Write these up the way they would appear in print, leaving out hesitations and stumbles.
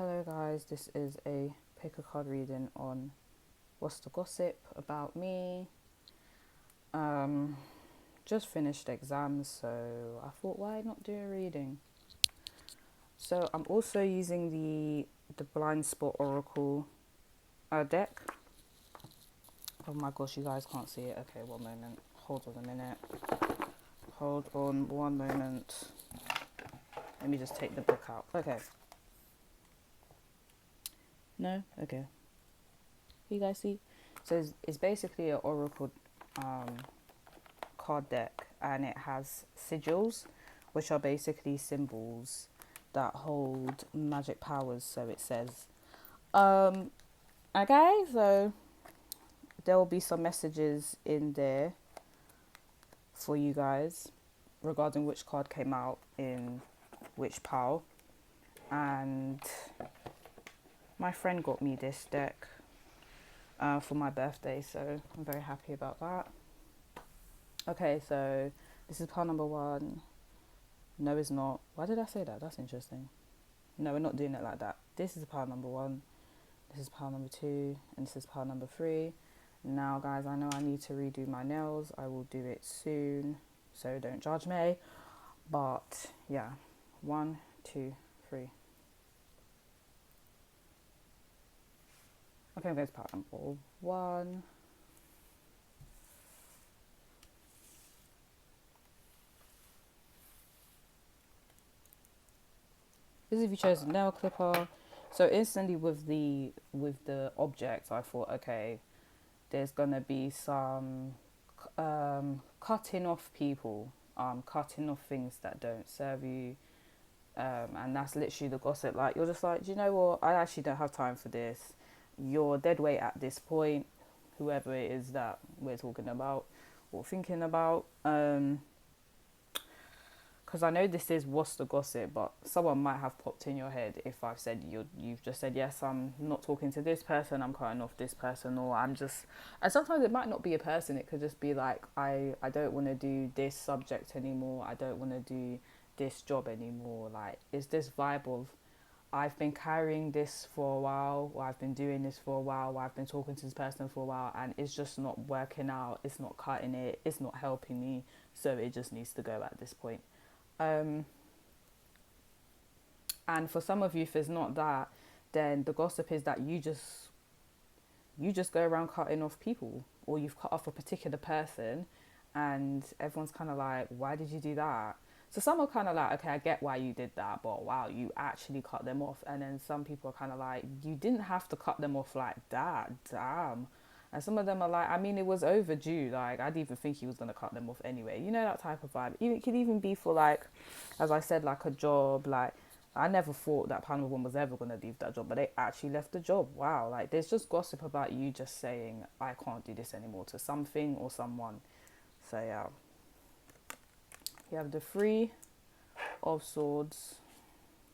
Hello guys, this is a pick a card reading on what's the gossip about me. Um, just finished exams, so I thought why not do a reading. So I'm also using the Blind Spot Oracle deck. Oh my gosh, you guys can't see it. Okay, one moment. Hold on a minute. Hold on one moment. Let me just take the book out. Okay. No? Okay. You guys see? So it's basically an oracle card deck, and it has sigils, which are basically symbols that hold magic powers. So it says, okay, so there will be some messages in there for you guys regarding which card came out in which pile. And my friend got me this deck for my birthday, so I'm very happy about that. Okay, so this is pile number one. No, it's not. Why did I say that? That's interesting. No, we're not doing it like that. This is pile number one. This is pile number two. And this is pile number three. Now, guys, I know I need to redo my nails. I will do it soon, so don't judge me. But, yeah. 1, 2, 3. Okay, I'm going to pile number one. This is if you chose a nail clipper. So instantly with the object, I thought, okay, there's gonna be some cutting off people, cutting off things that don't serve you, and that's literally the gossip. Like, you're just like, do you know what? I actually don't have time for this. You're dead weight at this point, whoever it is that we're talking about or thinking about. Because I know this is what's the gossip, but someone might have popped in your head if I've said you've just said, yes, I'm not talking to this person, I'm cutting off this person, or I'm just, and sometimes it might not be a person, it could just be like, I don't want to do this subject anymore, I don't want to do this job anymore. Like, it's this vibe of, I've been carrying this for a while, or I've been doing this for a while, or I've been talking to this person for a while, and it's just not working out, it's not cutting it, it's not helping me, so it just needs to go at this point. Um, and for some of you, if it's not that, then the gossip is that you just go around cutting off people, or you've cut off a particular person, and everyone's kind of like, why did you do that? So some are kind of like, okay, I get why you did that, but wow, you actually cut them off. And then some people are kind of like, you didn't have to cut them off like that, damn. And some of them are like, I mean, it was overdue. Like, I didn't even think he was going to cut them off anyway. You know, that type of vibe. It could even be for, like, as I said, like a job. Like, I never thought that Panama One was ever going to leave that job, but they actually left the job. Wow. Like, there's just gossip about you just saying, I can't do this anymore to something or someone. So, yeah. You have the Three of Swords,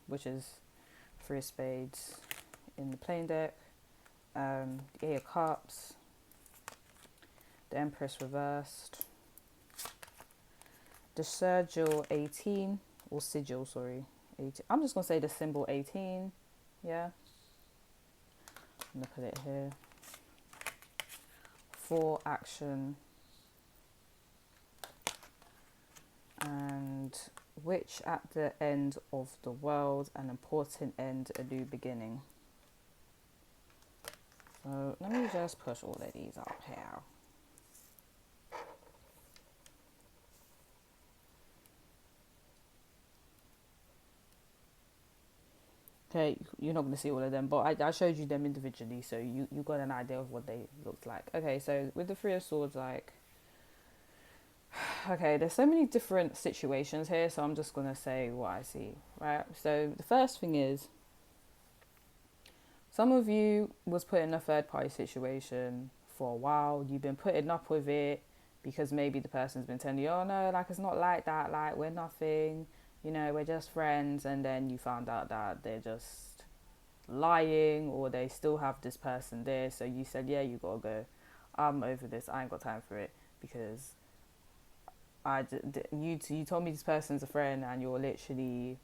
which is Three of Spades in the plain deck. The Eight of Cups. The Empress reversed. The sigil 18, or sigil, sorry, 18. I'm just going to say the symbol 18, yeah. I'm going to put it here. For action. And which at the end of the world, an important end, a new beginning. So let me just push all of these up here. Okay, you're not going to see all of them, but I showed you them individually, so you got an idea of what they looked like. Okay, so with the Three of Swords, like, okay, there's so many different situations here, so I'm just going to say what I see, right? So the first thing is, some of you was put in a third-party situation for a while. You've been putting up with it because maybe the person's been telling you, oh, no, like, it's not like that, like, we're nothing, you know, we're just friends, and then you found out that they're just lying, or they still have this person there, so you said, yeah, you gotta go, I'm over this, I ain't got time for it, because you told me this person's a friend, and you're literally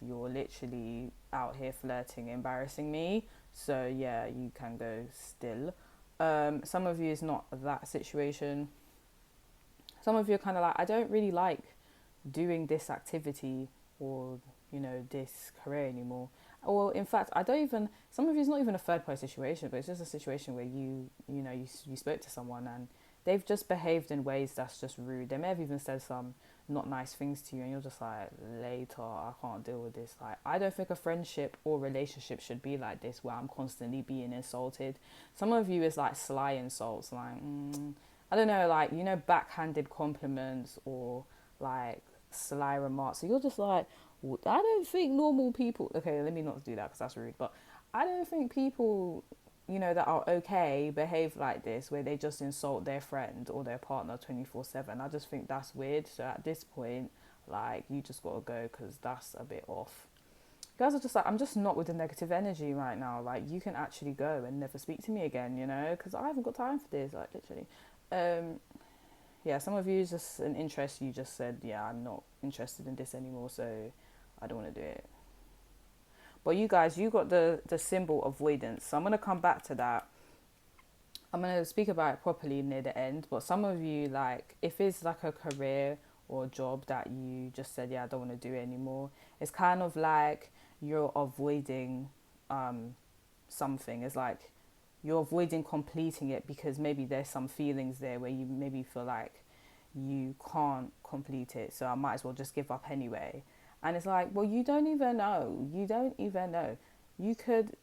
you're literally out here flirting, embarrassing me. So yeah, you can go still. Some of you is not that situation. Some of you are kind of like, I don't really like doing this activity or, you know, this career anymore. Or in fact, I don't even, some of you, it's not even a third party situation, but it's just a situation where you spoke to someone and they've just behaved in ways that's just rude. They may have even said some not nice things to you and you're just like, later, I can't deal with this. Like, I don't think a friendship or relationship should be like this where I'm constantly being insulted. Some of you is like sly insults, like, I don't know, like, you know, backhanded compliments or like sly remarks. So you're just like, I don't think normal people, okay, let me not do that because that's rude, but I don't think people, you know, that are okay behave like this where they just insult their friend or their partner 24/7. I just think that's weird. So at this point, like, you just gotta go because that's a bit off. You guys are just like, I'm just not with the negative energy right now. Like, you can actually go and never speak to me again, you know, because I haven't got time for this, like, literally. um yeah, some of you is just an interest. You just said, yeah, I'm not interested in this anymore, so I don't want to do it. But you guys, you got the symbol avoidance. So I'm going to come back to that. I'm going to speak about it properly near the end. But some of you, like, if it's like a career or a job that you just said, yeah, I don't want to do it anymore, it's kind of like you're avoiding something. It's like you're avoiding completing it because maybe there's some feelings there where you maybe feel like you can't complete it, so I might as well just give up anyway. And it's like, well, you don't even know. You don't even know. You could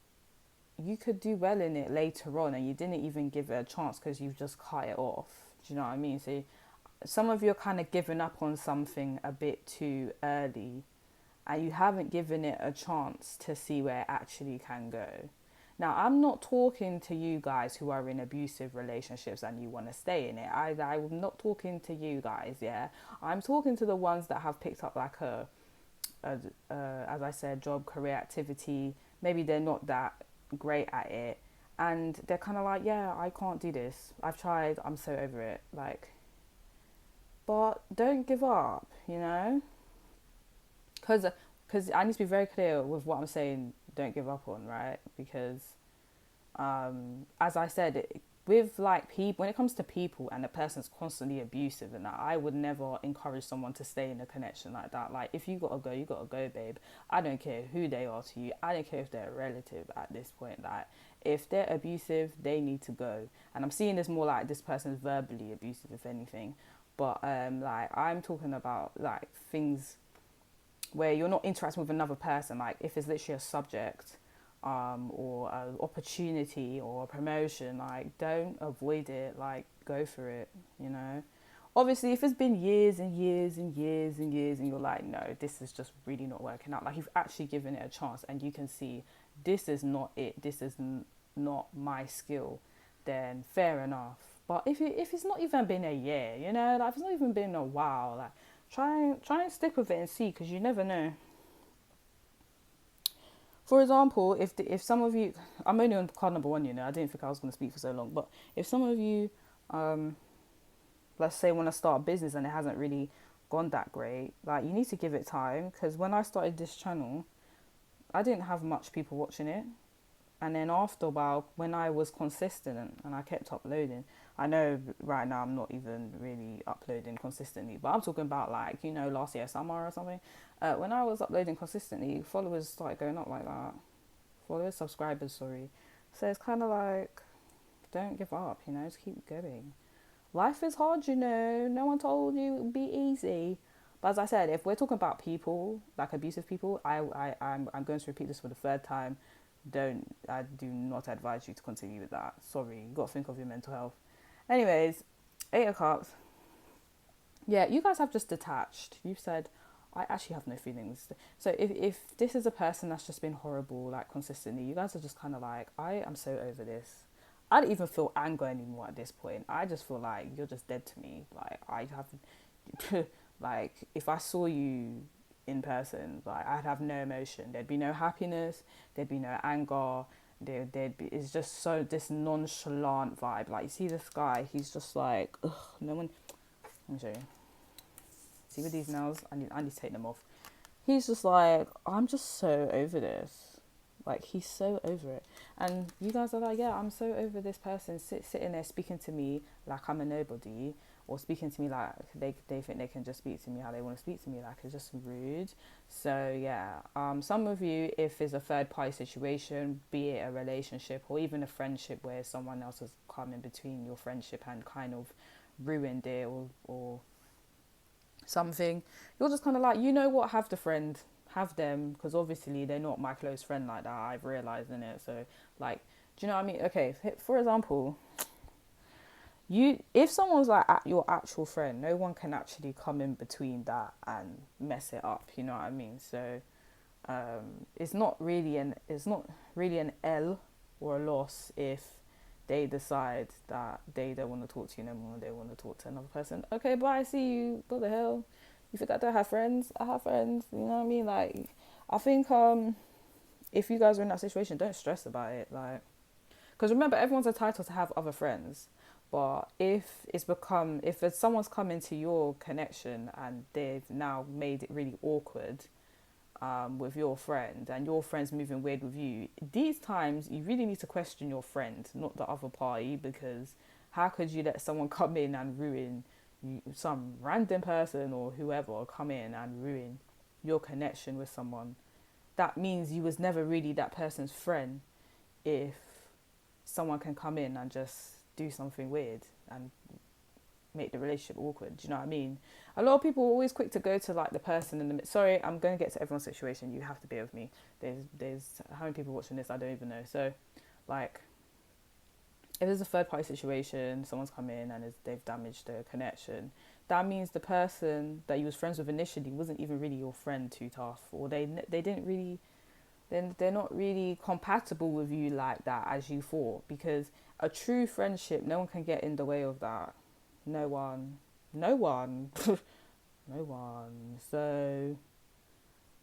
do well in it later on, and you didn't even give it a chance because you've just cut it off. Do you know what I mean? So some of you are kind of giving up on something a bit too early, and you haven't given it a chance to see where it actually can go. Now, I'm not talking to you guys who are in abusive relationships and you want to stay in it. I'm not talking to you guys, yeah? I'm talking to the ones that have picked up like as I said, job, career, activity. Maybe they're not that great at it. And they're kind of like, yeah, I can't do this. I've tried. I'm so over it. Like, but don't give up, you know? Because I need to be very clear with what I'm saying, don't give up on, right? Because as I said, with like people, when it comes to people and the person's constantly abusive and that, I would never encourage someone to stay in a connection like that. Like, if you gotta go, you gotta go, babe. I don't care who they are to you. I don't care if they're a relative at this point. Like, if they're abusive, they need to go. And I'm seeing this more like this person's verbally abusive, if anything. But like, I'm talking about like things where you're not interacting with another person. Like, if it's literally a subject or an opportunity or a promotion, like, don't avoid it, like, go for it, you know. Obviously, if it's been years and years and years and years and you're like, no, this is just really not working out, like, you've actually given it a chance and you can see this is not it, this is not my skill, then fair enough. But if it's not even been a year, you know, like, if it's not even been a while, like, try and stick with it and see, because you never know. For example, if some of you, I'm only on card number one, you know, I didn't think I was going to speak for so long, but if some of you, let's say, want to start a business and it hasn't really gone that great, like, you need to give it time, because when I started this channel, I didn't have much people watching it. And then after a while, when I was consistent and I kept uploading, I know right now I'm not even really uploading consistently, but I'm talking about, like, you know, last year summer or something. When I was uploading consistently, followers started going up like that. Followers, subscribers, sorry. So it's kind of like, don't give up, you know, just keep going. Life is hard, you know. No one told you it would be easy. But as I said, if we're talking about people, like abusive people, I'm going to repeat this for the third time. I do not advise you to continue with that. Sorry, you got to think of your mental health. Anyways, 8 of Cups. Yeah, you guys have just detached. You've said, I actually have no feelings. So if this is a person that's just been horrible, like, consistently, you guys are just kind of like, I am so over this. I don't even feel anger anymore at this point. I just feel like you're just dead to me. Like, I have, like, if I saw you in person, like, I'd have no emotion. There'd be no happiness. There'd be no anger. There'd be. It's just so this nonchalant vibe. Like, you see this guy, he's just like, ugh, no one. Let me show you. See with these nails, I need to take them off. he's just like, I'm just so over this. Like, he's so over it. And you guys are like, yeah, I'm so over this person sitting there speaking to me like I'm a nobody, or speaking to me like they think they can just speak to me how they want to speak to me. Like, it's just rude. So, yeah, some of you, if it's a third party situation, be it a relationship or even a friendship where someone else has come in between your friendship and kind of ruined it, or something, you're just kind of like, you know what, have the friend, have them, because obviously they're not my close friend like that, I've realized in it. So, like, do you know what I mean? Okay, for example, you, if someone's like your actual friend, no one can actually come in between that and mess it up, you know what I mean? So it's not really an L or a loss if they decide that they don't want to talk to you no more, they want to talk to another person. Okay, bye, I see you. What the hell? You think I don't have friends? I have friends. You know what I mean? Like, I think if you guys are in that situation, don't stress about it. Like, because remember, everyone's entitled to have other friends. But if someone's come into your connection and they've now made it really awkward, with your friend, and your friend's moving weird with you, these times you really need to question your friend, not the other party, because how could you let someone come in and ruin you, some random person or whoever come in and ruin your connection with someone? That means you was never really that person's friend if someone can come in and just do something weird and make the relationship awkward. Do you know what I mean? A lot of people are always quick to go to like the person in the sorry, I'm going to get to everyone's situation. You have to bear with me. There's how many people watching this? I don't even know. So, like, if there's a third party situation, someone's come in and they've damaged the connection. That means the person that you was friends with initially wasn't even really your friend too tough, or they didn't really, then they're not really compatible with you like that as you thought. Because a true friendship, no one can get in the way of that. No one. No one. No one. So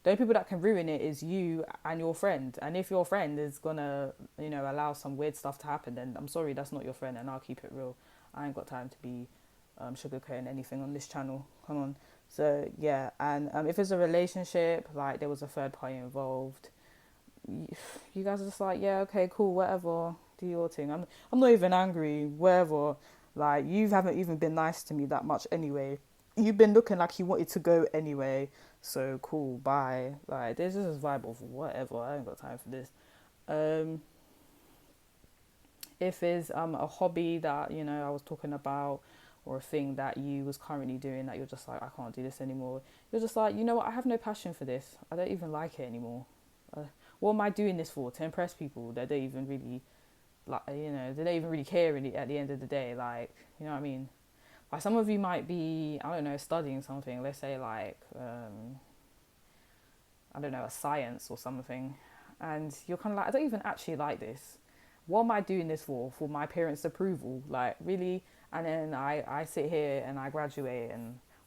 the only people that can ruin it is you and your friend. And if your friend is gonna, allow some weird stuff to happen, then I'm sorry, that's not your friend, and I'll keep it real. I ain't got time to be sugarcoating anything on this channel. Come on. So yeah, and if it's a relationship, like there was a third party involved, you guys are just like, yeah, okay, cool, whatever, do your thing. I'm not even angry, whatever. Like, you haven't even been nice to me that much anyway. You've been looking like you wanted to go anyway. So cool, bye. Like, there's just a vibe of whatever. I ain't got time for this. Um, if it's a hobby that I was talking about, or a thing that you was currently doing that you're just like, I can't do this anymore. You're just like, you know what? I have no passion for this. I don't even like it anymore. What am I doing this for? To impress people that they even really like, they don't even really care really at the end of the day. Like, you know what I mean? Like, some of you might be, I don't know, studying something. Let's say like, I don't know, a science or something, and you're kind of like, I don't even actually like this. What am I doing this for? For my parents' approval? Like, really? And then I sit here and I graduate,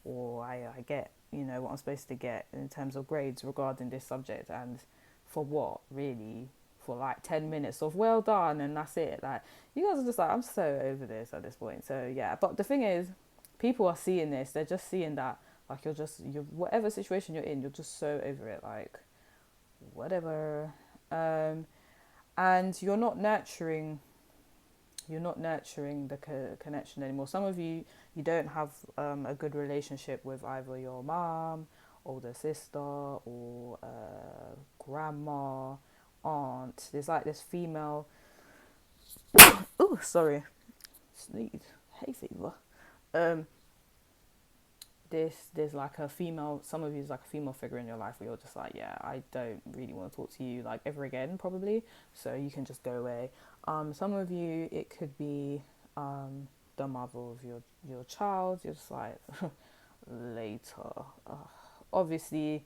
or I get, what I'm supposed to get in terms of grades regarding this subject, and for what, really? For like 10 minutes of well done, and that's it. Like, you guys are just like, I'm so over this at this point. So yeah, but the thing is, people are seeing this. They're just seeing that, like, you're whatever situation you're in, you're just so over it. Like, whatever. And you're not nurturing the connection anymore. Some of you don't have a good relationship with either your mom, older sister, or grandma, aunt. There's like this female. Oh, sorry, sneeze, hay fever. Um, there's like a female. Some of you is like a female figure in your life where you're just like, yeah, I don't really want to talk to you like ever again, probably. So you can just go away. Some of you, it could be the mother of your child. You're just like, later. Obviously,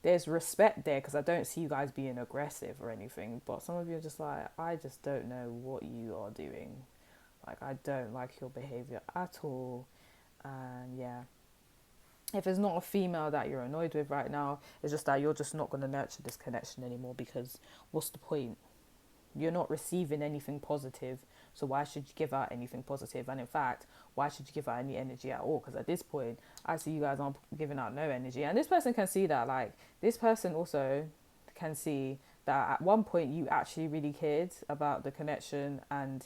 there's respect there, because I don't see you guys being aggressive or anything. But some of you are just like, I just don't know what you are doing. Like, I don't like your behavior at all. And yeah, if it's not a female that you're annoyed with right now, it's just that you're just not going to nurture this connection anymore, because what's the point? You're not receiving anything positive, So why should you give out anything positive? And in fact, why should you give out any energy at all? Because at this point, I see you guys aren't giving out no energy. And this person can see that. Like, this person also can see that at one point you actually really cared about the connection. And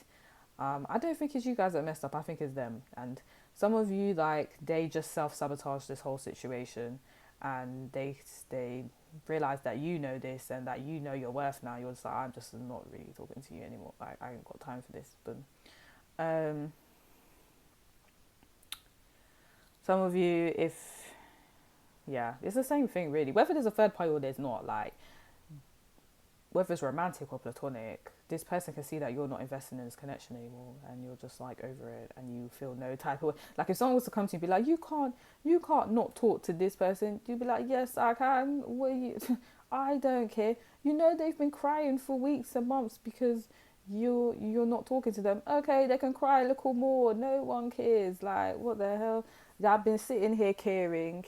I don't think it's you guys that messed up. I think it's them. And some of you, like, they just self-sabotage this whole situation, and they realize that you know this and that you know your worth now. You're just like, I'm just not really talking to you anymore. Like, I ain't got time for this. But some of you, it's the same thing really. Whether there's a third party or there's not, like, whether it's romantic or platonic, this person can see that you're not investing in this connection anymore, and you're just like over it, and you feel no type of, like, if someone was to come to you and be like, you can't not talk to this person, you'd be like, yes I can. What are you I don't care. You know, they've been crying for weeks and months because you're not talking to them. Okay, they can cry a little more, no one cares. Like, what the hell? I've been sitting here caring,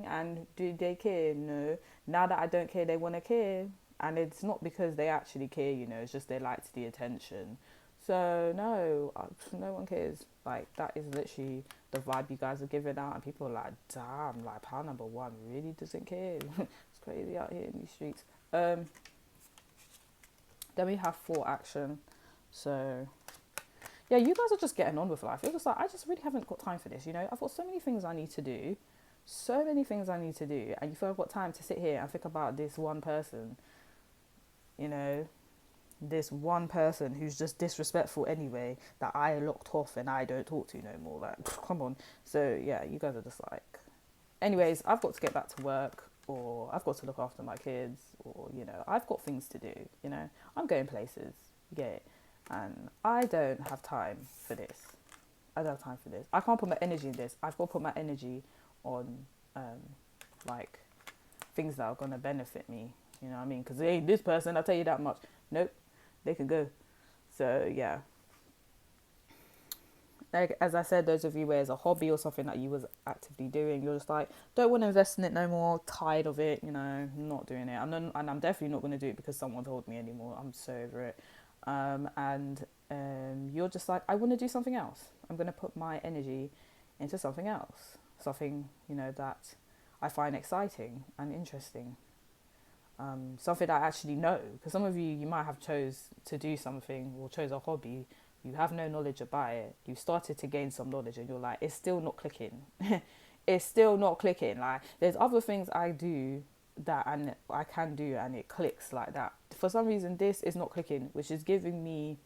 and do they care? No. Now that I don't care, they want to care. And it's not because they actually care, you know, it's just they liked the attention. So, no, no one cares. Like, that is literally the vibe you guys are giving out. And people are like, damn, like, pal number one really doesn't care. It's crazy out here in these streets. Then we have 4 action. So, yeah, you guys are just getting on with life. You're just like, I just really haven't got time for this, you know. I've got so many things I need to do. And you feel I've got time to sit here and think about this one person, you know, this one person who's just disrespectful anyway, that I locked off and I don't talk to no more. Like, come on. So, yeah, you guys are just like, anyways, I've got to get back to work, or I've got to look after my kids, or, you know, I've got things to do, you know. I'm going places, you get it. And I don't have time for this. I don't have time for this. I can't put my energy in this. I've got to put my energy on, like, things that are going to benefit me. You know what I mean? Because hey, this person, I'll tell you that much. Nope, they can go. So, yeah. Like, as I said, those of you where it's a hobby or something that you was actively doing, you're just like, don't want to invest in it no more, tired of it, you know, not doing it. And I'm definitely not going to do it because someone told me anymore. I'm so over it. You're just like, I want to do something else. I'm going to put my energy into something else. Something, you know, that I find exciting and interesting. Something that I actually know. Because some of you might have chose to do something or chose a hobby. You have no knowledge about it. You started to gain some knowledge and you're like, it's still not clicking. It's still not clicking. Like, there's other things I do that and I can do and it clicks like that. For some reason, this is not clicking, which is giving me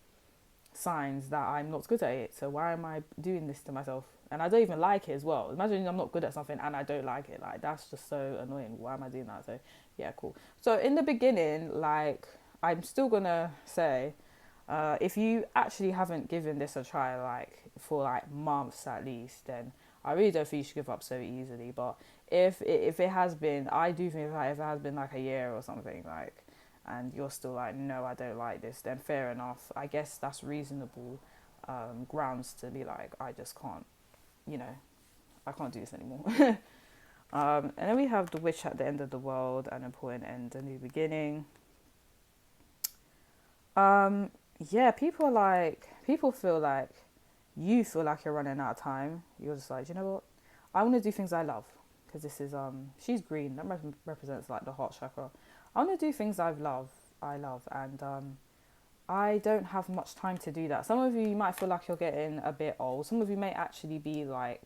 signs that I'm not good at it. So why am I doing this to myself? And I don't even like it as well. Imagine I'm not good at something and I don't like it. Like, that's just so annoying. Why am I doing that? So yeah, cool. So in the beginning, like, I'm still gonna say, if you actually haven't given this a try, like, for like months at least, then I really don't think you should give up so easily. But if it has been, I do think like, if it has been like a year or something, like, and you're still like, no, I don't like this, then fair enough. I guess that's reasonable grounds to be like, I just can't, you know, I can't do this anymore. And then we have the witch at the end of the world, an important end, a new beginning. Yeah, people feel like you feel like you're running out of time. You're just like, you know what? I want to do things I love. Because this is, she's green. That represents like the heart chakra. I want to do things I love. And I don't have much time to do that. Some of you might feel like you're getting a bit old. Some of you may actually be like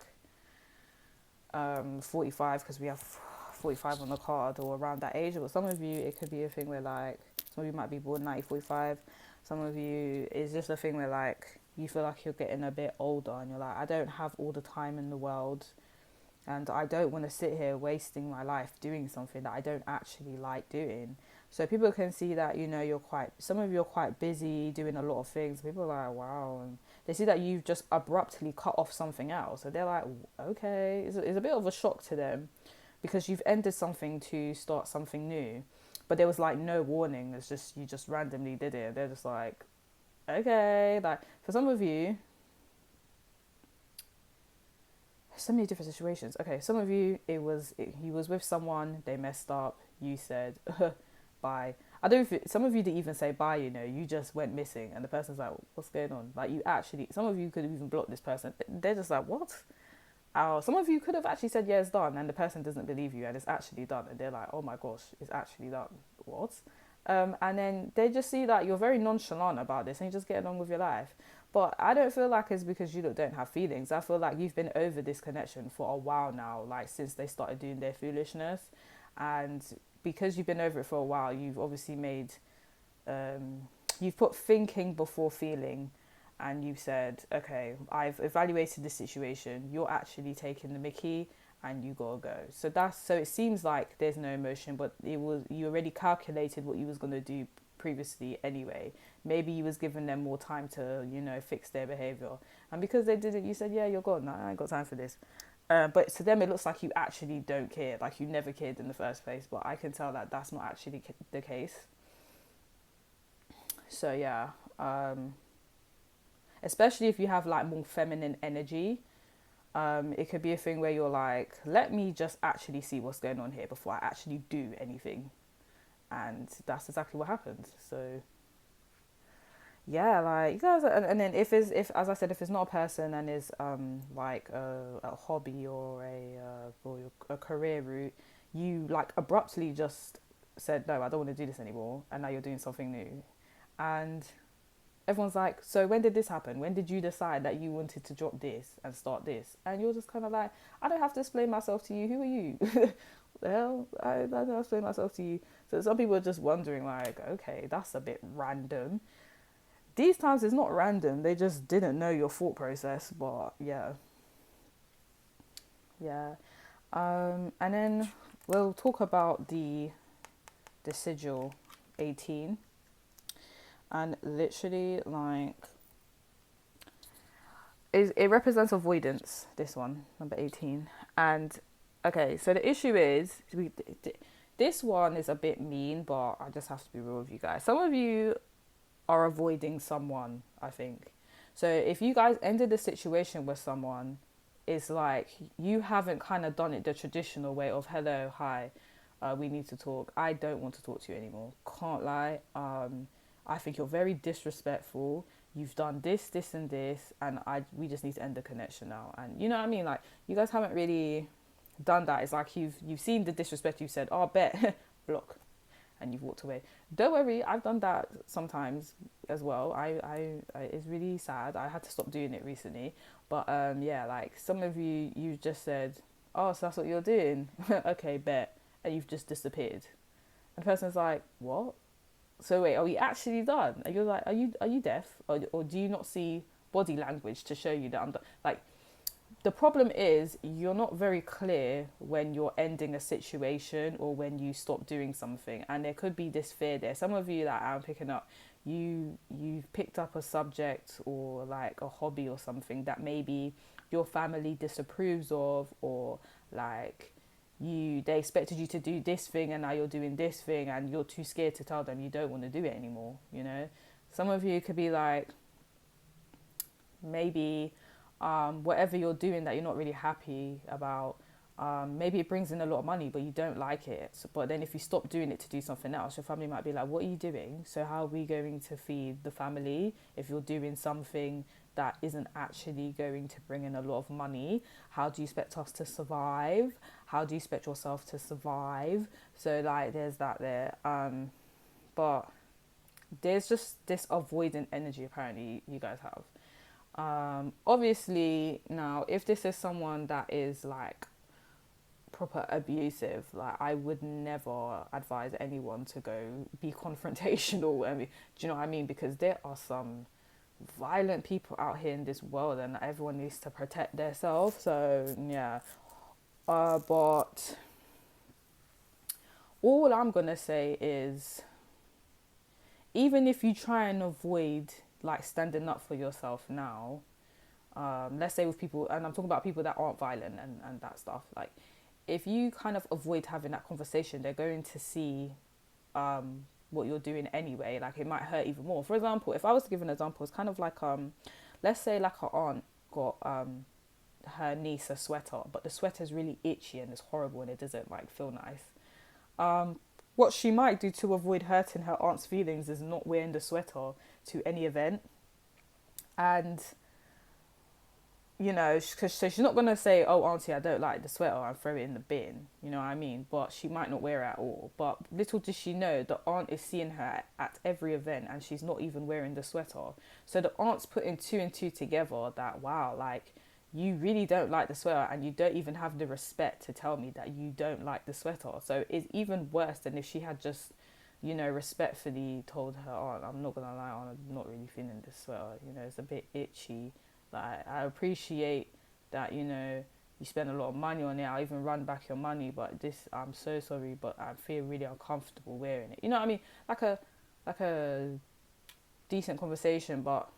45, because we have 45 on the card, or around that age. But some of you, it could be a thing where like, some of you might be born 1945. Some of you, it's just a thing where like, you feel like you're getting a bit older and you're like, I don't have all the time in the world. And I don't want to sit here wasting my life doing something that I don't actually like doing. So people can see that, you know, some of you are quite busy doing a lot of things. People are like, wow. And they see that you've just abruptly cut off something else. So they're like, okay. It's a bit of a shock to them because you've ended something to start something new. But there was like no warning. It's just, you just randomly did it. They're just like, okay. Like, for some of you, so many different situations. Okay, some of you, he was with someone, they messed up, you said, bye. I don't think some of you didn't even say bye, you know, you just went missing and the person's like, what's going on? Like, you actually, some of you could have even blocked this person. They're just like, what? Some of you could have actually said, yeah, it's done, and the person doesn't believe you and it's actually done. And they're like, oh my gosh, it's actually done. What? And then they just see that you're very nonchalant about this and you just get along with your life. But I don't feel like it's because you don't have feelings. I feel like you've been over this connection for a while now, like since they started doing their foolishness. And because you've been over it for a while, you've obviously you've put thinking before feeling, and you've said, okay, I've evaluated the situation, you're actually taking the mickey and you gotta go. So it seems like there's no emotion, but you already calculated what you was gonna do previously anyway. Maybe you was giving them more time to, you know, fix their behavior, and because they did it, you said, yeah, you're gone, I ain't got time for this. But to them, it looks like you actually don't care, like you never cared in the first place. But I can tell that that's not actually the case. So yeah, especially if you have like more feminine energy, it could be a thing where you're like, let me just actually see what's going on here before I actually do anything. And that's exactly what happened. So yeah, like you guys, and then if as I said, if it's not a person and is like a hobby or a career route, you like abruptly just said, no, I don't want to do this anymore, and now you're doing something new. And everyone's like, so when did this happen? When did you decide that you wanted to drop this and start this? And you're just kind of like, I don't have to explain myself to you. Who are you? The hell? I don't have to explain myself to you. So some people are just wondering like, okay, that's a bit random. These times it's not random. They just didn't know your thought process. But yeah. Yeah. And then we'll talk about the sigil 18. And literally, like, it represents avoidance, this one, number 18. And, okay, so the issue is, this one is a bit mean, but I just have to be real with you guys. Some of you are avoiding someone, I think. So if you guys ended the situation with someone, it's like you haven't kind of done it the traditional way of, hello, hi, we need to talk. I don't want to talk to you anymore. Can't lie. I think you're very disrespectful. You've done this, this, and this, and we just need to end the connection now. And you know what I mean? Like, you guys haven't really done that. It's like you've seen the disrespect. You said, "Oh, bet," block, and you've walked away. Don't worry, I've done that sometimes as well. I it's really sad. I had to stop doing it recently. But yeah, like some of you just said, "Oh, so that's what you're doing?" Okay, bet, and you've just disappeared. And the person's like, "What?" So wait, are we actually done? And you're like, are you deaf, or do you not see body language to show you that I'm done? Like, the problem is you're not very clear when you're ending a situation or when you stop doing something, and there could be this fear there. Some of you that I'm picking up, you've picked up a subject or like a hobby or something that maybe your family disapproves of, or like they expected you to do this thing and now you're doing this thing and you're too scared to tell them you don't want to do it anymore, you know. Some of you could be like, maybe whatever you're doing that you're not really happy about, maybe it brings in a lot of money but you don't like it, but then if you stop doing it to do something else, your family might be like, what are you doing? So how are we going to feed the family if you're doing something that isn't actually going to bring in a lot of money? How do you expect us to survive? How do you expect yourself to survive? So like there's that there. But there's just this avoidant energy apparently you guys have. Obviously now if this is someone that is like proper abusive, like I would never advise anyone to go be confrontational. I mean, do you know what I mean? Because there are some violent people out here in this world and everyone needs to protect themselves. So yeah, but all I'm gonna say is, even if you try and avoid like standing up for yourself now, let's say with people, and I'm talking about people that aren't violent and that stuff, like if you kind of avoid having that conversation, they're going to see what you're doing anyway. Like it might hurt even more. For example, if I was to give an example, it's kind of like let's say like her aunt got her niece a sweater, but the sweater's really itchy and it's horrible and it doesn't like feel nice. What she might do to avoid hurting her aunt's feelings is not wearing the sweater to any event. And, you know, because so she's not going to say, oh, auntie, I don't like the sweater, and throw it in the bin. You know what I mean? But she might not wear it at all. But little does she know, the aunt is seeing her at every event and she's not even wearing the sweater. So the aunt's putting two and two together that, wow, like, you really don't like the sweater and you don't even have the respect to tell me that you don't like the sweater. So it's even worse than if she had just, you know, respectfully told her aunt, I'm not gonna lie, aunt, I'm not really feeling this sweater. You know, it's a bit itchy. Like, I appreciate that, you know, you spend a lot of money on it. I'll even run back your money, but this, I'm so sorry, but I feel really uncomfortable wearing it. You know what I mean? Like a decent conversation, but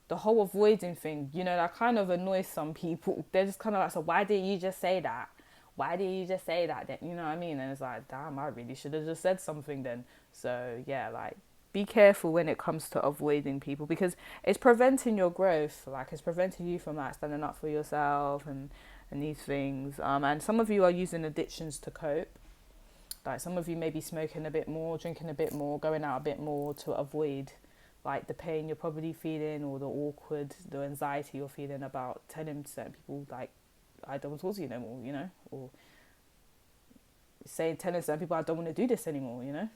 the whole avoiding thing, you know, that kind of annoys some people. They're just kind of like, so why didn't you just say that? Why did you just say that? Then, you know what I mean? And it's like, damn, I really should have just said something then. So yeah, like, be careful when it comes to avoiding people, because it's preventing your growth. Like, it's preventing you from like standing up for yourself and these things. And some of you are using addictions to cope. Like, some of you may be smoking a bit more, drinking a bit more, going out a bit more to avoid like the pain you're probably feeling, or the anxiety you're feeling about telling certain people like, I don't want to talk to you no more, you know, or telling certain people I don't want to do this anymore, you know.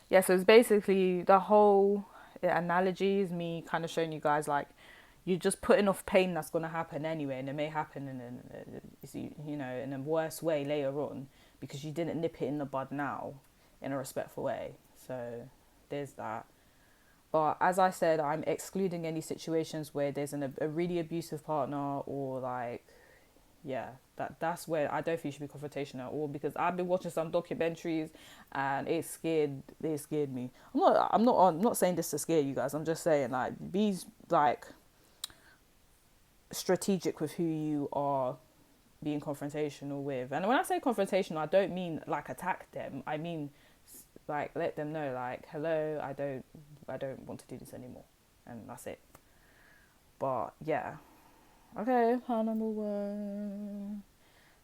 Yeah, so it's basically the whole analogy is me kind of showing you guys like, you're just putting off pain that's going to happen anyway, and it may happen you know, in a worse way later on, because you didn't nip it in the bud now in a respectful way. So there's that. But as I said, I'm excluding any situations where there's a really abusive partner, or like, yeah, that's where I don't think you should be confrontational at all, because I've been watching some documentaries and it scared me. I'm not saying this to scare you guys. I'm just saying, like, be like strategic with who you are being confrontational with. And when I say confrontational, I don't mean like attack them. I mean like let them know, like, hello, I don't want to do this anymore, and that's it. But yeah, okay, part number one.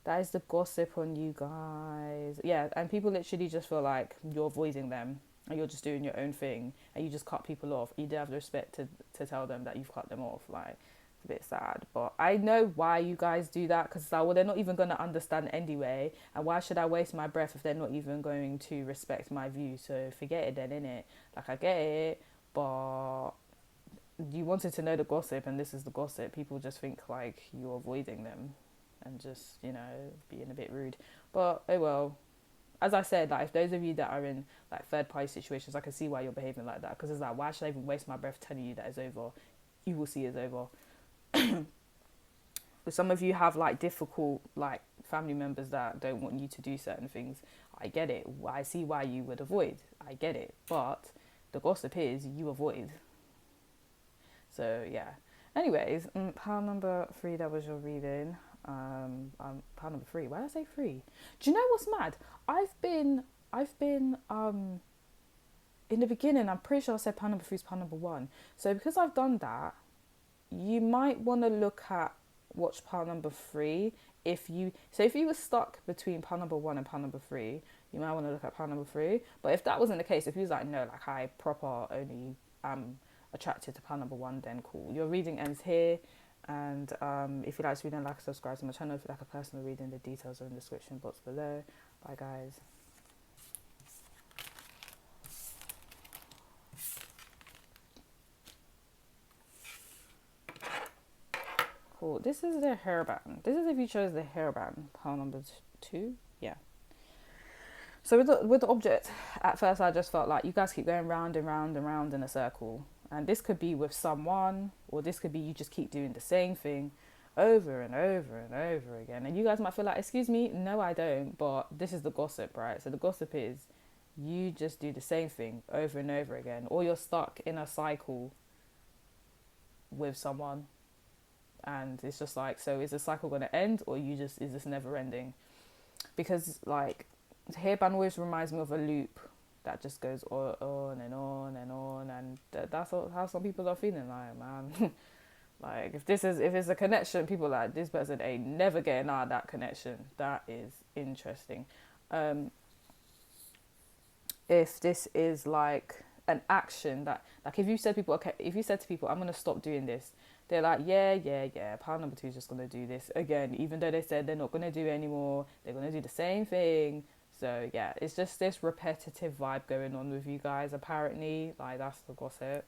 That is the gossip on you guys. Yeah, and people literally just feel like you're avoiding them and you're just doing your own thing, and you just cut people off. You do have the respect to tell them that you've cut them off. Like, it's a bit sad. But I know why you guys do that, because like, well, they're not even going to understand anyway. And why should I waste my breath if they're not even going to respect my view? So forget it then, innit? Like, I get it, but you wanted to know the gossip, and this is the gossip. People just think like you're avoiding them and just, you know, being a bit rude. But oh well. As I said, like, if those of you that are in like third party situations, I can see why you're behaving like that, because it's like, why should I even waste my breath telling you that it's over? You will see it's over. But some of you have like difficult like family members that don't want you to do certain things. I get it. I see why you would avoid. I get it. But the gossip is you avoid. So yeah. Anyways, pile number 3, that was your reading. Pile number 3. Why did I say 3? Do you know what's mad? I've been in the beginning, I'm pretty sure I said pile number 3 is pile number 1. So because I've done that, you might want to look at watch pile number 3. If you were stuck between pile number 1 and pile number 3, you might want to look at pile number 3. But if that wasn't the case, if you was like, no, like, I proper only attracted to pile number 1, then cool. Your reading ends here. And if you like this reading, like and subscribe to my channel. If you like a personal reading, the details are in the description box below. Bye guys. Cool. This is the hairband. This is if you chose the hairband, pile number 2. Yeah. So with the object, at first I just felt like you guys keep going round and round and round in a circle. And this could be with someone, or this could be you just keep doing the same thing over and over and over again. And you guys might feel like, excuse me, no I don't, but this is the gossip, right? So the gossip is you just do the same thing over and over again, or you're stuck in a cycle with someone, and it's just like, so is the cycle going to end, or is this never ending? Because like, hairband always reminds me of a loop that just goes on and on and on, and that's how some people are feeling like, man. Like if it's a connection, people are like, this person ain't never getting out of that connection. That is interesting. Um, if this is like an action that, like, if you said people, okay, if you said to people, I'm gonna stop doing this, they're like, yeah, pile number two is just gonna do this again, even though they said they're not gonna do it anymore, they're gonna do the same thing. So yeah, it's just this repetitive vibe going on with you guys, apparently. Like, that's the gossip.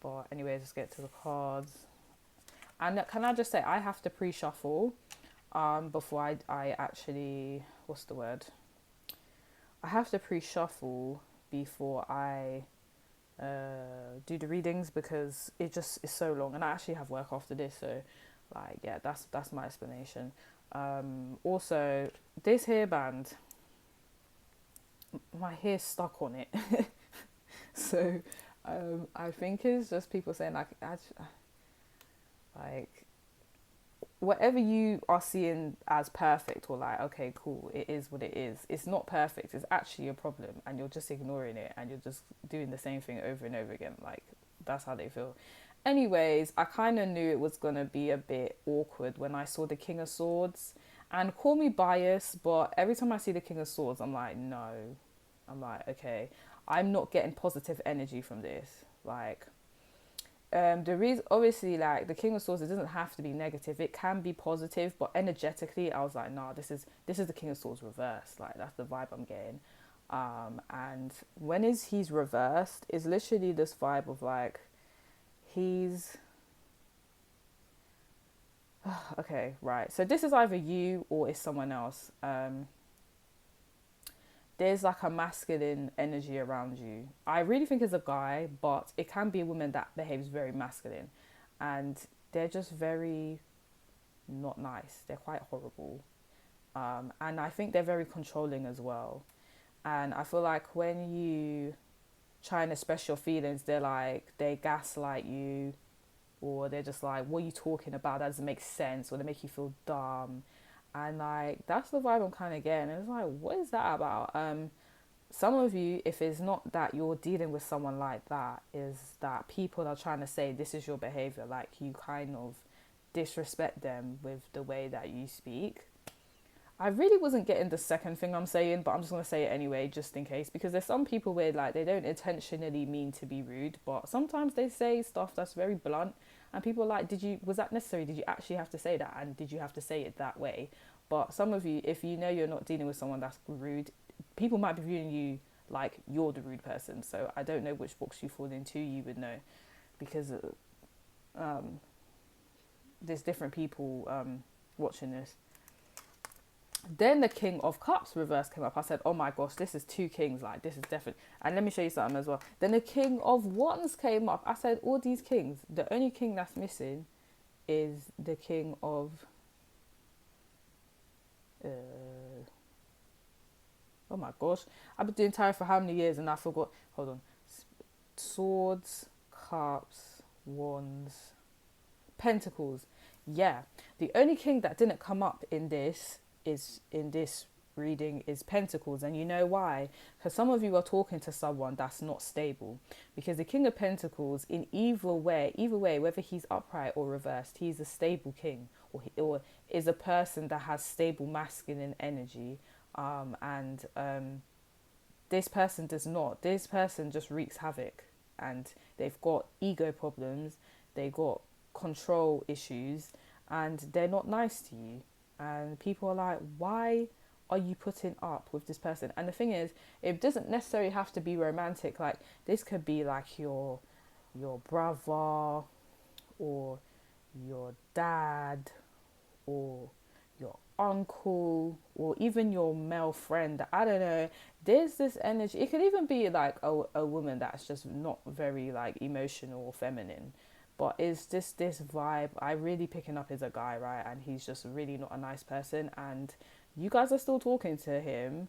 But anyways, let's get to the cards. And can I just say, I have to pre-shuffle before I actually, what's the word, I have to pre-shuffle before I do the readings, because it just is so long, and I actually have work after this. So like, yeah, that's my explanation. Also, this hairband, my hair's stuck on it. So I think it's just people saying like whatever you are seeing as perfect, or like, okay, cool, it is what it is, it's not perfect, it's actually a problem, and you're just ignoring it, and you're just doing the same thing over and over again. Like, that's how they feel. Anyways, I kind of knew it was going to be a bit awkward when I saw the King of Swords, and call me biased, but every time I see the King of Swords, I'm like, no, I'm like, okay, I'm not getting positive energy from this. Like, the reason, obviously, like, the King of Swords, it doesn't have to be negative, it can be positive, but energetically I was like, nah, this is the King of Swords reversed. Like, that's the vibe I'm getting. And when he's reversed, is literally this vibe of like, he's okay, right, so this is either you or it's someone else. There's like a masculine energy around you. I really think it's a guy, but it can be a woman that behaves very masculine, and they're just very not nice. They're quite horrible. And I think they're very controlling as well. And I feel like when you try and express your feelings, they gaslight you, or they're just like, what are you talking about? That doesn't make sense, or they make you feel dumb. And like, that's the vibe I'm kind of getting. And it's like, what is that about? Some of you, if it's not that you're dealing with someone like that, is that people are trying to say this is your behavior. Like, you kind of disrespect them with the way that you speak. I really wasn't getting the second thing I'm saying, but I'm just going to say it anyway, just in case, because there's some people where, like, they don't intentionally mean to be rude, but sometimes they say stuff that's very blunt, and people are like, was that necessary? Did you actually have to say that? And did you have to say it that way? But some of you, if you know you're not dealing with someone that's rude, people might be viewing you like you're the rude person. So I don't know which box you fall into, you would know, because there's different people watching this. Then the King of Cups reverse came up. I said, oh my gosh, this is two kings. Like, this is definitely. And let me show you something as well. Then the King of Wands came up. I said, all these kings, the only king that's missing is the King of oh my gosh, I've been doing tarot for how many years and I forgot. Hold on. Swords, Cups, Wands, Pentacles. Yeah, the only king that didn't come up in this reading is Pentacles. And you know why? Because some of you are talking to someone that's not stable, because the King of Pentacles, in either way, whether he's upright or reversed, he's a stable king, or is a person that has stable masculine energy. And this person does not. This person just wreaks havoc, and they've got ego problems, they got control issues, and they're not nice to you. And people are like, why are you putting up with this person? And the thing is, it doesn't necessarily have to be romantic. Like, this could be like your brother, or your dad, or your uncle, or even your male friend. I don't know, there's this energy. It could even be like a woman that's just not very like emotional or feminine, but it's just this vibe I really picking up as a guy, right? And he's just really not a nice person, and you guys are still talking to him,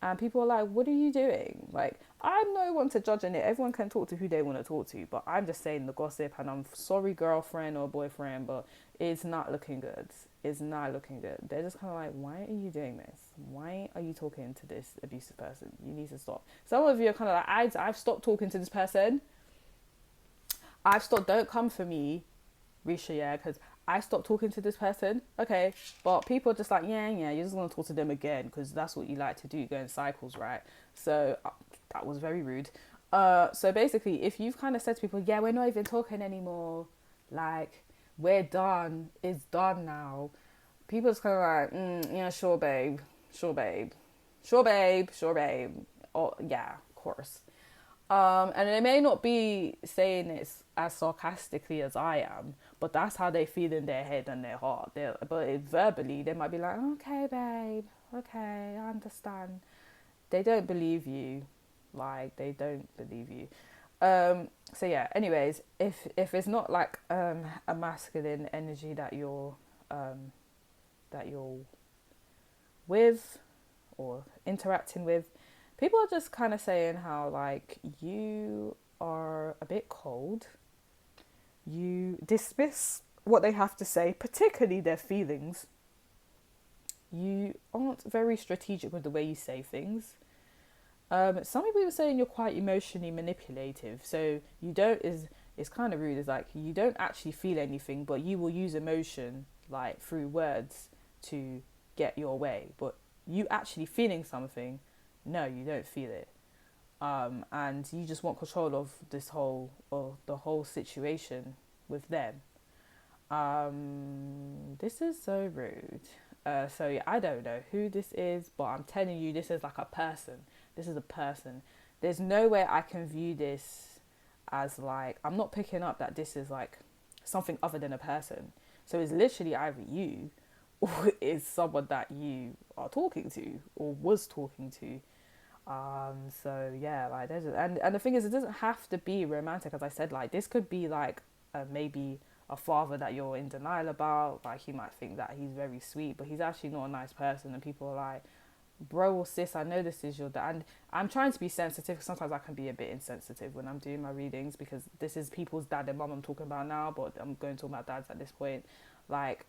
and people are like, what are you doing? Like, I'm no one to judge in it. Everyone can talk to who they want to talk to, but I'm just saying the gossip. And I'm sorry, girlfriend or boyfriend, but it's not looking good. It's not looking good. They're just kind of like, why are you doing this? Why are you talking to this abusive person? You need to stop. Some of you are kind of like, I've stopped talking to this person. I've stopped. Don't come for me. Risha, yeah, because I stopped talking to this person. Okay, but people are just like, yeah, you're just gonna talk to them again because that's what you like to do, go in cycles, right? So that was very rude. So basically, if you've kind of said to people, yeah, we're not even talking anymore, like we're done, it's done now. People just kind of like, yeah, sure, babe, sure, babe, sure, babe, sure, babe. Oh, yeah, of course. And they may not be saying it as sarcastically as I am, but that's how they feel in their head and their heart. But verbally, they might be like, okay, babe, okay, I understand. They don't believe you. Like, they don't believe you. So yeah, anyways, if it's not like a masculine energy that you're with or interacting with, people are just kind of saying how like you are a bit cold, you dismiss what they have to say, particularly their feelings, you aren't very strategic with the way you say things. Some people are saying you're quite emotionally manipulative, so you don't is it's kind of rude. It's like you don't actually feel anything, but you will use emotion like through words to get your way. But you actually feeling something, no, you don't feel it. And you just want control of the whole situation with them. This is so rude. So yeah, I don't know who this is, but I'm telling you, this is like a person. This is a person. There's no way I can view this as like, I'm not picking up that this is like something other than a person. So it's literally either you or it's someone that you are talking to or was talking to. So yeah, like and the thing is, it doesn't have to be romantic. As I said, like this could be like maybe a father that you're in denial about. Like you might think that he's very sweet, but he's actually not a nice person, and people are like, bro or sis, I know this is your dad. And I'm trying to be sensitive. Sometimes I can be a bit insensitive when I'm doing my readings because this is people's dad and mum I'm talking about now, but I'm going to talk about dads at this point. Like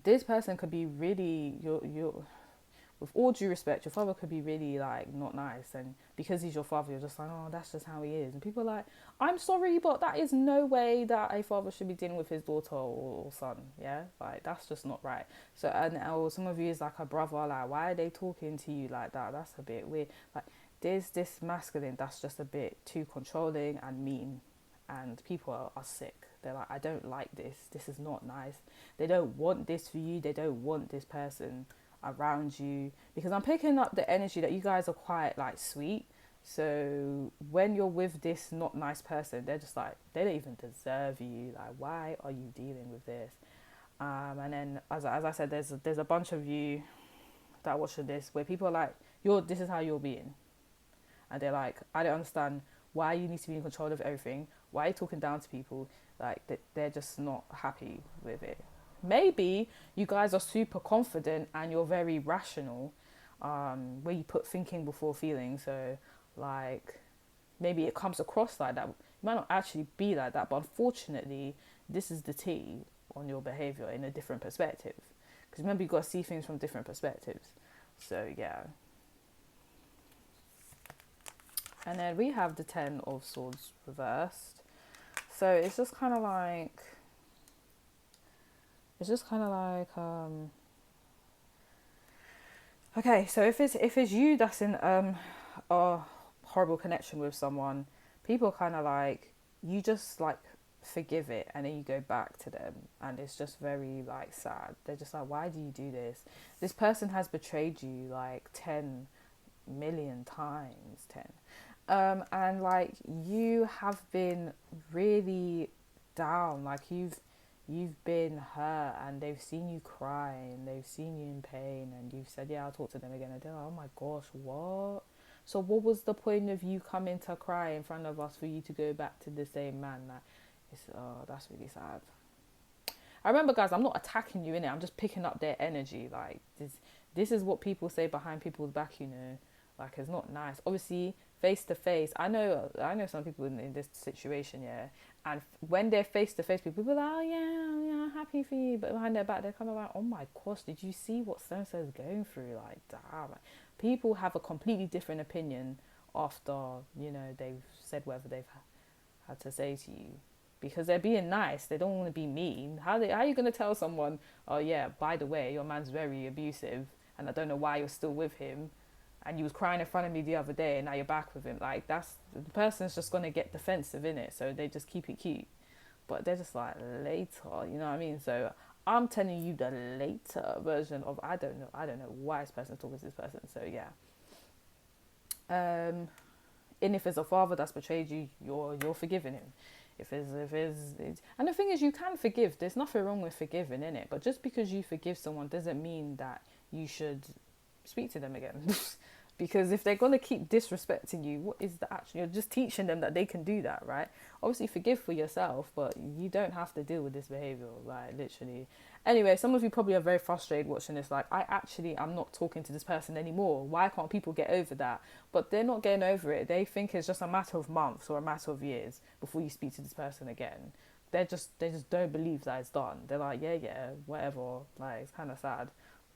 this person could be really you're with all due respect, your father could be really like not nice, and because he's your father, you're just like, oh, that's just how he is. And people are like, I'm sorry, but that is no way that a father should be dealing with his daughter or son. Yeah, like that's just not right. So and or some of you is like a brother, like why are they talking to you like that? That's a bit weird. Like there's this masculine that's just a bit too controlling and mean, and people are sick. They're like, I don't like this. This is not nice. They don't want this for you. They don't want this person around you, because I'm picking up the energy that you guys are quite like sweet. So when you're with this not nice person, they're just like, they don't even deserve you. Like, why are you dealing with this? And then as I said, there's a bunch of you that watching this where people are like, this is how you're being, and they're like, I don't understand why you need to be in control of everything. Why are you talking down to people? Like they're just not happy with it. Maybe you guys are super confident and you're very rational, where you put thinking before feeling. So, like, maybe it comes across like that. It might not actually be like that, but unfortunately, this is the tea on your behavior in a different perspective. Because remember, you got to see things from different perspectives. So, yeah. And then we have the Ten of Swords reversed. So it's just kind of like... okay, so if it's you that's in a horrible connection with someone, people kind of like, you just like forgive it and then you go back to them, and it's just very like sad. They're just like, why do you do this? This person has betrayed you like 10 million times, 10. And like you have been really down, like you've been hurt, and they've seen you cry and they've seen you in pain, and you've said, yeah, I'll talk to them again, and they're like, oh my gosh, what? So what was the point of you coming to cry in front of us for you to go back to the same man? Like, that's really sad. I remember, guys, I'm not attacking you in it. I'm just picking up their energy. Like this is what people say behind people's back, you know. Like, it's not nice. Obviously, face to face. I know some people in this situation, yeah. And when they're face to face, people are like, oh yeah, I'm happy for you. But behind their back, they're kind of like, oh my gosh, did you see what so and so is going through? Like, damn. People have a completely different opinion after, you know, they've said whatever they've had to say to you. because they're being nice. They don't want to be mean. How are you going to tell someone, oh yeah, by the way, your man's very abusive and I don't know why you're still with him, and you was crying in front of me the other day and now you're back with him? Like, that's, the person's just going to get defensive in it, so they just keep it cute. But they're just like, later, you know what I mean? So I'm telling you the later version of, I don't know why this person's talking to this person. So yeah. And if it's a father that's betrayed you, you're forgiving him. And the thing is, you can forgive. There's nothing wrong with forgiving, innit? But just because you forgive someone doesn't mean that you should speak to them again. Because if they're going to keep disrespecting you, what is the action? You're just teaching them that they can do that, right? Obviously, forgive for yourself, but you don't have to deal with this behavior, like, literally. Anyway, some of you probably are very frustrated watching this. Like, I'm not talking to this person anymore. Why can't people get over that? But they're not getting over it. They think it's just a matter of months or a matter of years before you speak to this person again. They just don't believe that it's done. They're like, yeah, whatever. Like, it's kind of sad,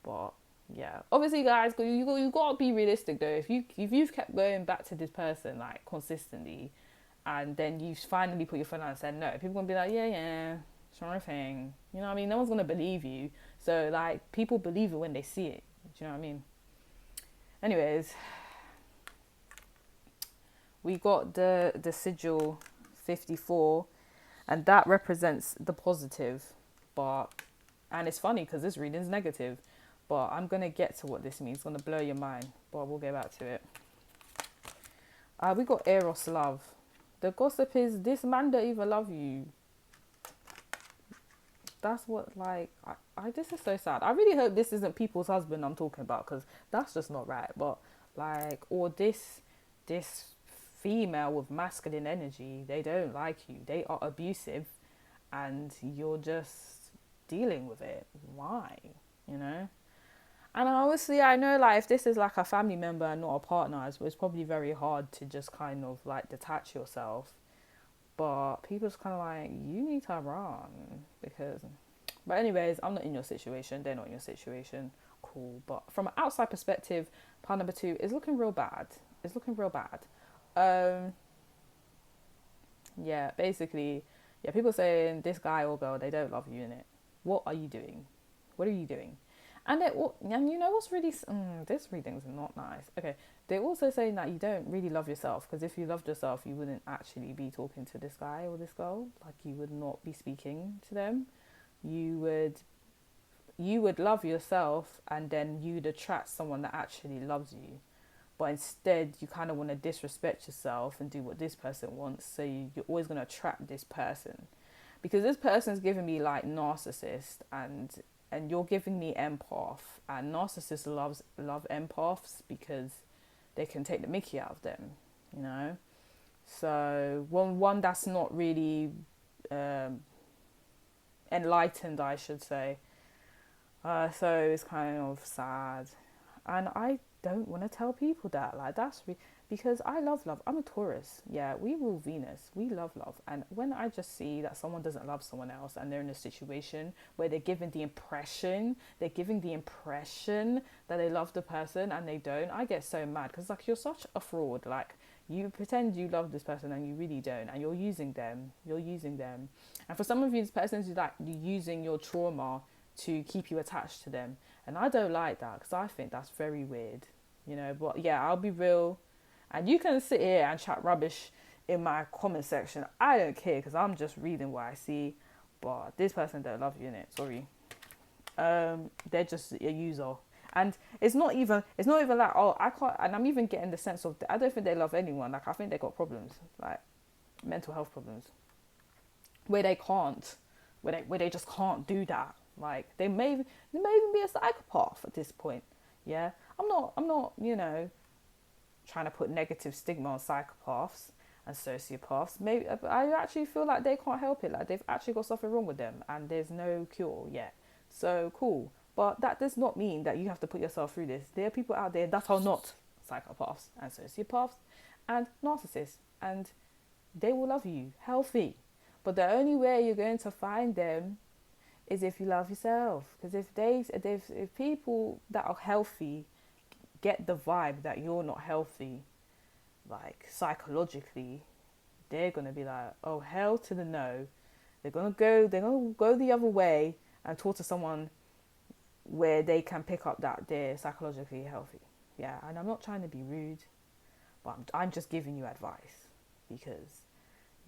but yeah. Obviously, guys, you got to be realistic though. If you've kept going back to this person like consistently, and then you finally put your foot down and said no, people gonna be like, yeah, sure thing. You know what I mean? No one's gonna believe you. So like, people believe it when they see it. Do you know what I mean? Anyways, we got the sigil 54, and that represents the positive, and it's funny because this reading's negative. But I'm going to get to what this means. It's going to blow your mind. But we'll get back to it. We got Eros love. The gossip is, this man don't even love you. That's what, like, this is so sad. I really hope this isn't people's husband I'm talking about, because that's just not right. But, like, or this female with masculine energy, they don't like you. They are abusive. And you're just dealing with it. Why? You know? And obviously, I know, like, if this is like a family member and not a partner, it's probably very hard to just kind of like detach yourself. But people's kind of like, you need to run because. But anyways, I'm not in your situation. They're not in your situation. Cool. But from an outside perspective, part number 2 is looking real bad. It's looking real bad. Yeah, basically, yeah, people saying this guy or girl, they don't love you in it. What are you doing? What are you doing? And you know what's really, this reading's not nice. Okay, they're also saying that you don't really love yourself, because if you loved yourself, you wouldn't actually be talking to this guy or this girl. Like, you would not be speaking to them. You would love yourself, and then you'd attract someone that actually loves you. But instead, you kind of want to disrespect yourself and do what this person wants. So you're always going to attract this person, because this person's giving me like narcissist, and you're giving me empath, and narcissists love empaths because they can take the mickey out of them, you know. So one that's not really enlightened, I should say. So it's kind of sad, and I don't want to tell people that. Like, because I love love. I'm a Taurus. Yeah, we rule Venus. We love love. And when I just see that someone doesn't love someone else, and they're in a situation where they're giving the impression that they love the person and they don't, I get so mad, because like, you're such a fraud. Like, you pretend you love this person and you really don't, and you're using them. And for some of you, this person's like using your trauma to keep you attached to them. And I don't like that, because I think that's very weird, you know. But yeah, I'll be real. And you can sit here and chat rubbish in my comment section. I don't care, because I'm just reading what I see. But this person don't love you, innit? Sorry. They're just a user. And it's not even like, oh, I can't, and I'm even getting the sense of, I don't think they love anyone. Like, I think they got problems, like mental health problems, where they just can't do that. Like, they may even be a psychopath at this point. Yeah, I'm not, you know, trying to put negative stigma on psychopaths and sociopaths. Maybe I actually feel like they can't help it. Like, they've actually got something wrong with them, and there's no cure yet. So cool, but that does not mean that you have to put yourself through this. There are people out there that are not psychopaths and sociopaths and narcissists, and they will love you healthy. But the only way you're going to find them is if you love yourself. Because if people that are healthy get the vibe that you're not healthy, like psychologically, they're gonna be like, oh hell to the no. They're gonna go the other way and talk to someone where they can pick up that they're psychologically healthy. Yeah, and I'm not trying to be rude, but I'm just giving you advice, because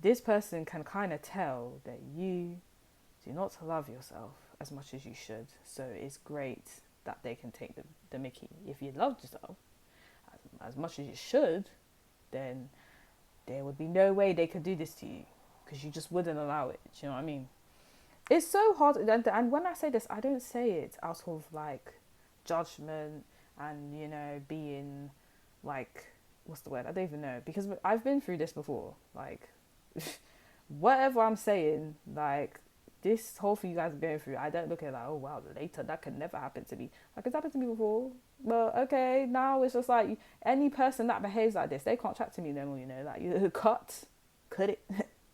this person can kind of tell that you do not love yourself as much as you should. So it's great that they can take the mickey. If you loved yourself as much as you should, then there would be no way they could do this to you, because you just wouldn't allow it. Do you know what I mean? It's so hard. And when I say this, I don't say it out of like judgment and, being like, what's the word? I don't even know, because I've been through this before. Like, whatever I'm saying, like, this whole thing you guys are going through, I don't look at it like, oh wow, later that could never happen to me. Like, it's happened to me before, but okay, now it's just like any person that behaves like this, they can't chat to me no more. Like, you cut it,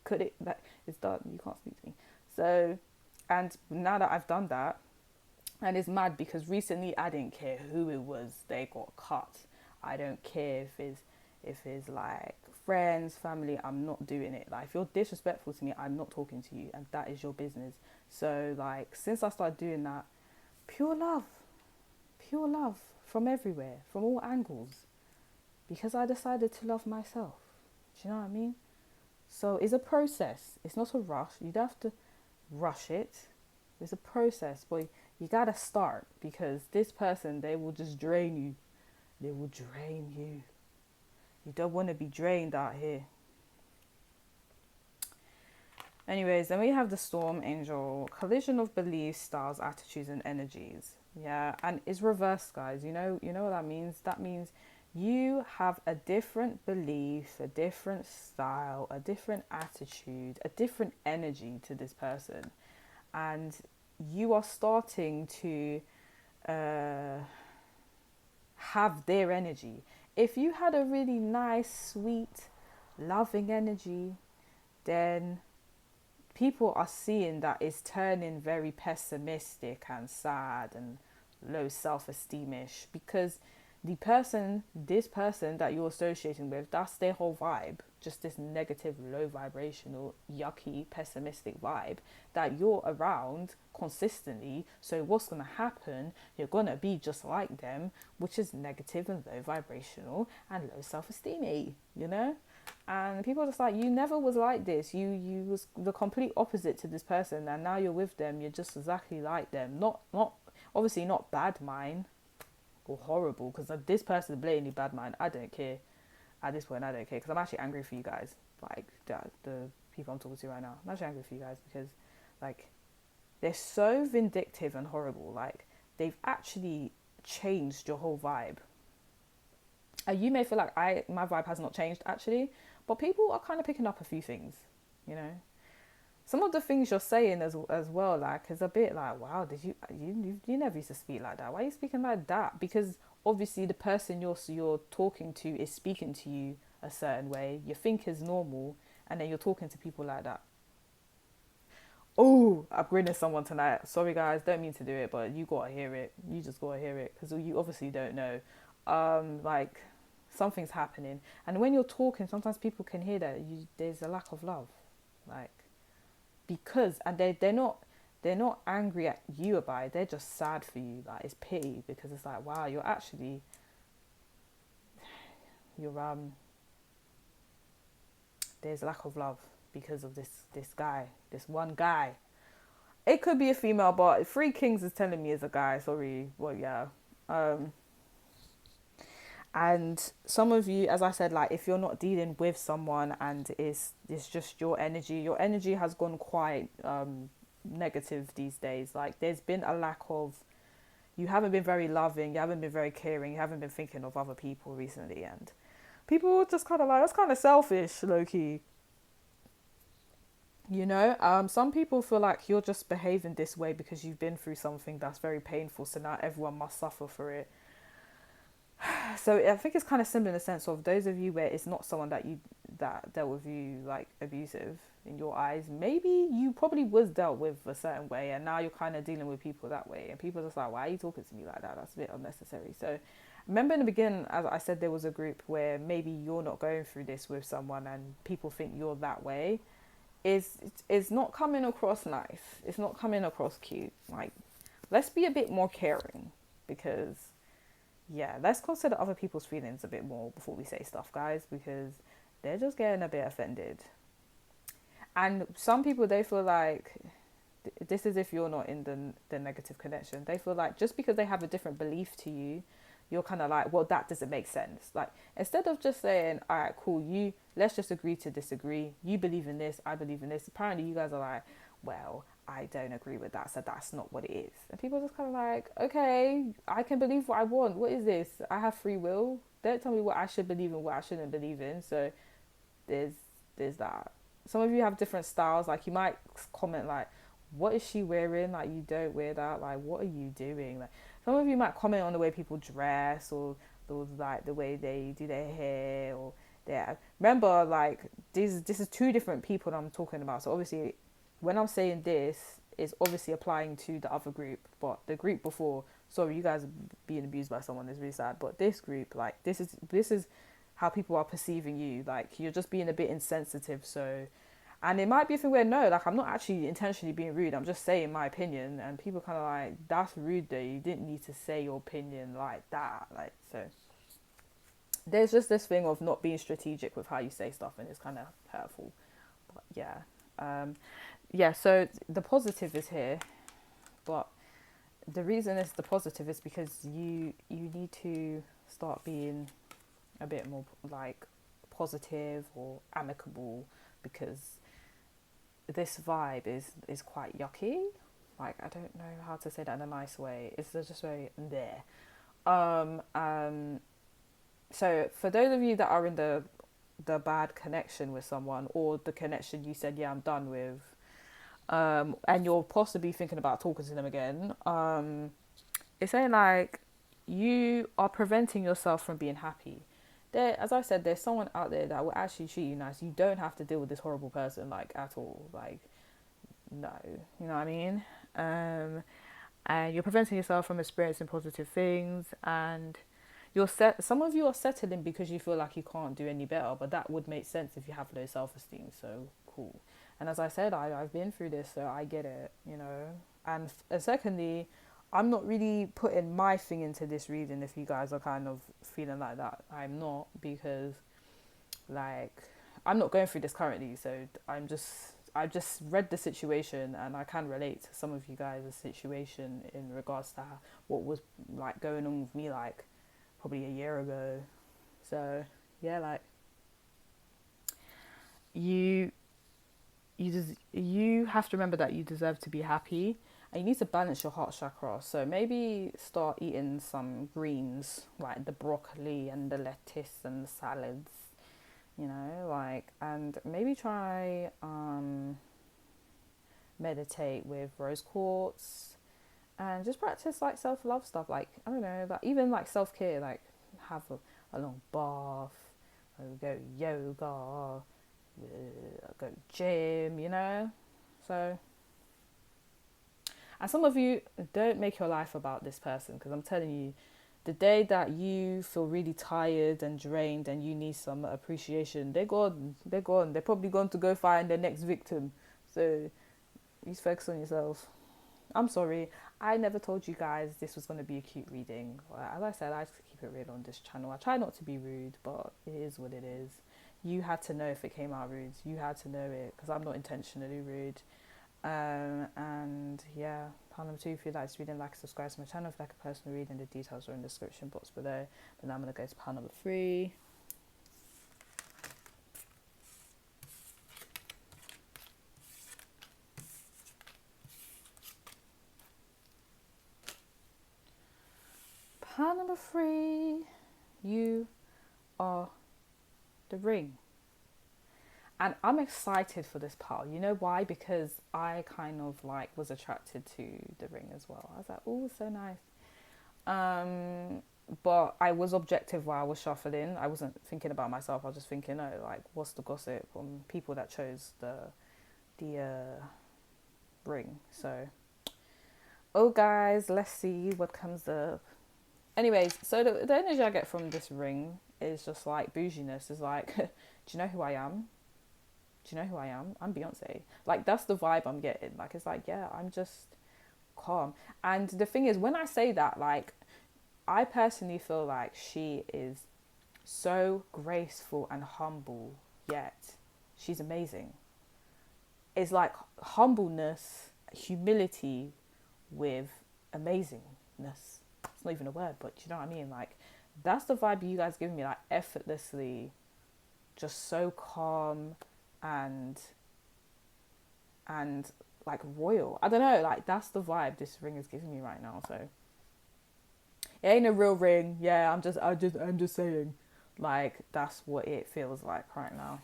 cut it. Like, it's done. You can't speak to me. So, and now that I've done that, and it's mad because recently I didn't care who it was, they got cut. I don't care if it's like friends, family, I'm not doing it. Like, if you're disrespectful to me, I'm not talking to you, and that is your business. So, like, since I started doing that, pure love from everywhere, from all angles, because I decided to love myself. Do you know what I mean? So it's a process. It's not a rush. You don't have to rush it. It's a process, but you gotta start, because this person, they will just drain you. They will drain you. You don't want to be drained out here. Anyways, then we have the Storm Angel. Collision of beliefs, styles, attitudes, and energies. Yeah, and it's reversed, guys. You know what that means? That means you have a different belief, a different style, a different attitude, a different energy to this person. And you are starting to have their energy. If you had a really nice, sweet, loving energy, then people are seeing that it's turning very pessimistic and sad and low self-esteemish, because this person that you're associating with, that's their whole vibe. Just this negative, low vibrational, yucky, pessimistic vibe that you're around consistently. So what's going to happen? You're going to be just like them, which is negative and low vibrational and low self-esteem, And people are just like, you never was like this. You was the complete opposite to this person, and now you're with them. You're just exactly like them. Not obviously not bad mind or horrible, because this person is blatantly bad mind. I don't care. At this point, I don't care, because I'm actually angry for you guys. Like, the people I'm talking to right now. I'm actually angry for you guys, because, like, they're so vindictive and horrible. Like, they've actually changed your whole vibe. And you may feel like my vibe has not changed, actually. But people are kind of picking up a few things, Some of the things you're saying as well, like, is a bit like, wow, did you never used to speak like that? Why are you speaking like that? Because obviously the person you're talking to is speaking to you a certain way. You think is normal, and then you're talking to people like that. Oh, I'm grinning someone tonight. Sorry guys, don't mean to do it, but you gotta hear it. You just gotta hear it, because you obviously don't know. Like, something's happening, and when you're talking, sometimes people can hear that there's a lack of love, like. Because, and they're not angry at you about it, they're just sad for you. Like, it's pity, because it's like, wow, you're there's a lack of love because of this guy, this one guy. It could be a female, but Three Kings is telling me it's a guy. Sorry, well, yeah. And some of you, as I said, like, if you're not dealing with someone and it's just your energy has gone quite negative these days. Like, there's been a lack of, you haven't been very loving, you haven't been very caring, you haven't been thinking of other people recently, and people are just kind of like, that's kind of selfish, low-key. Some people feel like you're just behaving this way because you've been through something that's very painful, so now everyone must suffer for it. So I think it's kind of similar in the sense of those of you where it's not someone that dealt with you like abusive in your eyes. Maybe you probably was dealt with a certain way, and now you're kind of dealing with people that way, and people are just like, why are you talking to me like that? That's a bit unnecessary. So Remember in the beginning, as I said, there was a group where maybe you're not going through this with someone and people think you're that way. Is not coming across nice. It's not coming across cute. Like, let's be a bit more caring, because yeah, let's consider other people's feelings a bit more before we say stuff, guys, because they're just getting a bit offended. And some people, they feel like this is if you're not in the negative connection. They feel like just because they have a different belief to you, you're kind of like, well, that doesn't make sense. Like, instead of just saying, all right, cool, let's just agree to disagree. You believe in this, I believe in this. Apparently, you guys are like, well, I don't agree with that, so that's not what it is. And people are just kind of like, okay, I can believe what I want. What is this? I have free will. Don't tell me what I should believe in, what I shouldn't believe in. So there's that. Some of you have different styles. Like, you might comment like, what is she wearing? Like, you don't wear that. Like, what are you doing? Like, some of you might comment on the way people dress, or like the way they do their hair, or their. Remember, like, this is two different people that I'm talking about. So obviously, when I'm saying this, it's obviously applying to the other group, but the group before. Sorry, you guys are being abused by someone. Is really sad. But this group, like, this is how people are perceiving you. Like, you're just being a bit insensitive. So, and it might be a thing where, no, like, I'm not actually intentionally being rude. I'm just saying my opinion. And people kind of like, that's rude though. You didn't need to say your opinion like that. Like, so there's just this thing of not being strategic with how you say stuff, and it's kind of hurtful. But yeah. Yeah, so the positive is here, but the reason it's the positive is because you need to start being a bit more like positive or amicable, because this vibe is quite yucky. Like, I don't know how to say that in a nice way. It's just very there. Um, um, so for those of you that are in the bad connection with someone, or the connection you said, yeah, I'm done with, and you're possibly thinking about talking to them again, it's saying like you are preventing yourself from being happy. There, as I said, there's someone out there that will actually treat you nice. You don't have to deal with this horrible person, like, at all. Like, no, you know what I mean? And you're preventing yourself from experiencing positive things, and some of you are settling because you feel like you can't do any better, but that would make sense if you have low self-esteem. So cool. And as I said, I've been through this, so I get it, you know. And secondly, I'm not really putting my thing into this reading if you guys are kind of feeling like that. I'm not, because, like, I'm not going through this currently, so I just read the situation, and I can relate to some of you guys' situation in regards to what was like going on with me, like, probably a year ago. So yeah, like, you you have to remember that you deserve to be happy, and you need to balance your heart chakra. So maybe start eating some greens, like the broccoli and the lettuce and the salads, you know, like, and maybe try meditate with rose quartz, and just practice like self-love stuff, like, I don't know, like, even like self-care, like have a long bath, or go yoga, go gym, you know. So, and some of you, don't make your life about this person, because I'm telling you, the day that you feel really tired and drained and you need some appreciation, they're gone. They're gone. They're probably going to go find their next victim. So you focus on yourself. I'm sorry, I never told you guys this was going to be a cute reading. As I said, I just keep it real on this channel. I try not to be rude, but it is what it is. You had to know if it came out rude. You had to know it, because I'm not intentionally rude. And yeah, part number 2, if you'd like to read and like, subscribe to my channel. If you'd like a personal reading, the details are in the description box below. But now I'm going to go to part number 3. Part number 3, you are the ring. And I'm excited for this part. You know why? Because I kind of like was attracted to the ring as well. I was like, oh, so nice. But I was objective while I was shuffling. I wasn't thinking about myself. I was just thinking, oh, like, what's the gossip from people that chose the ring. So, oh guys, let's see what comes up. Anyways, so the energy I get from this ring is just like bouginess. Is like, do you know who I am? Do you know who I am? I'm Beyonce. Like, that's the vibe I'm getting. Like, it's like, yeah, I'm just calm. And the thing is, when I say that, like, I personally feel like she is so graceful and humble, yet she's amazing. It's like humbleness, humility with amazingness. It's not even a word, but you know what I mean? Like, that's the vibe you guys give me, like, effortlessly, just so calm and and like royal. I don't know, like that's the vibe this ring is giving me right now. So it ain't a real ring. Yeah, I'm just saying. Like that's what it feels like right now.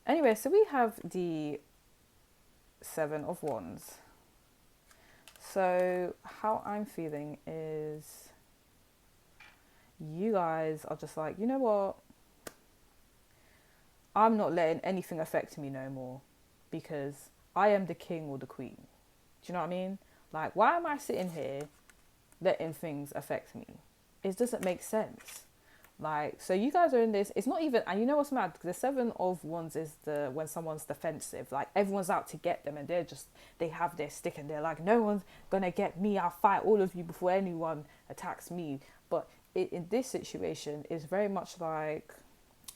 Anyway, so we have the Seven of Wands. So how I'm feeling is you guys are just like, you know what? I'm not letting anything affect me no more because I am the king or the queen. Do you know what I mean? Like, why am I sitting here letting things affect me? It doesn't make sense. Like, so you guys are in this. It's not even, and you know what's mad? The Seven of Wands is the when someone's defensive. Like everyone's out to get them, and they have their stick, and they're like, no one's gonna get me. I'll fight all of you before anyone attacks me. But in this situation, it's very much like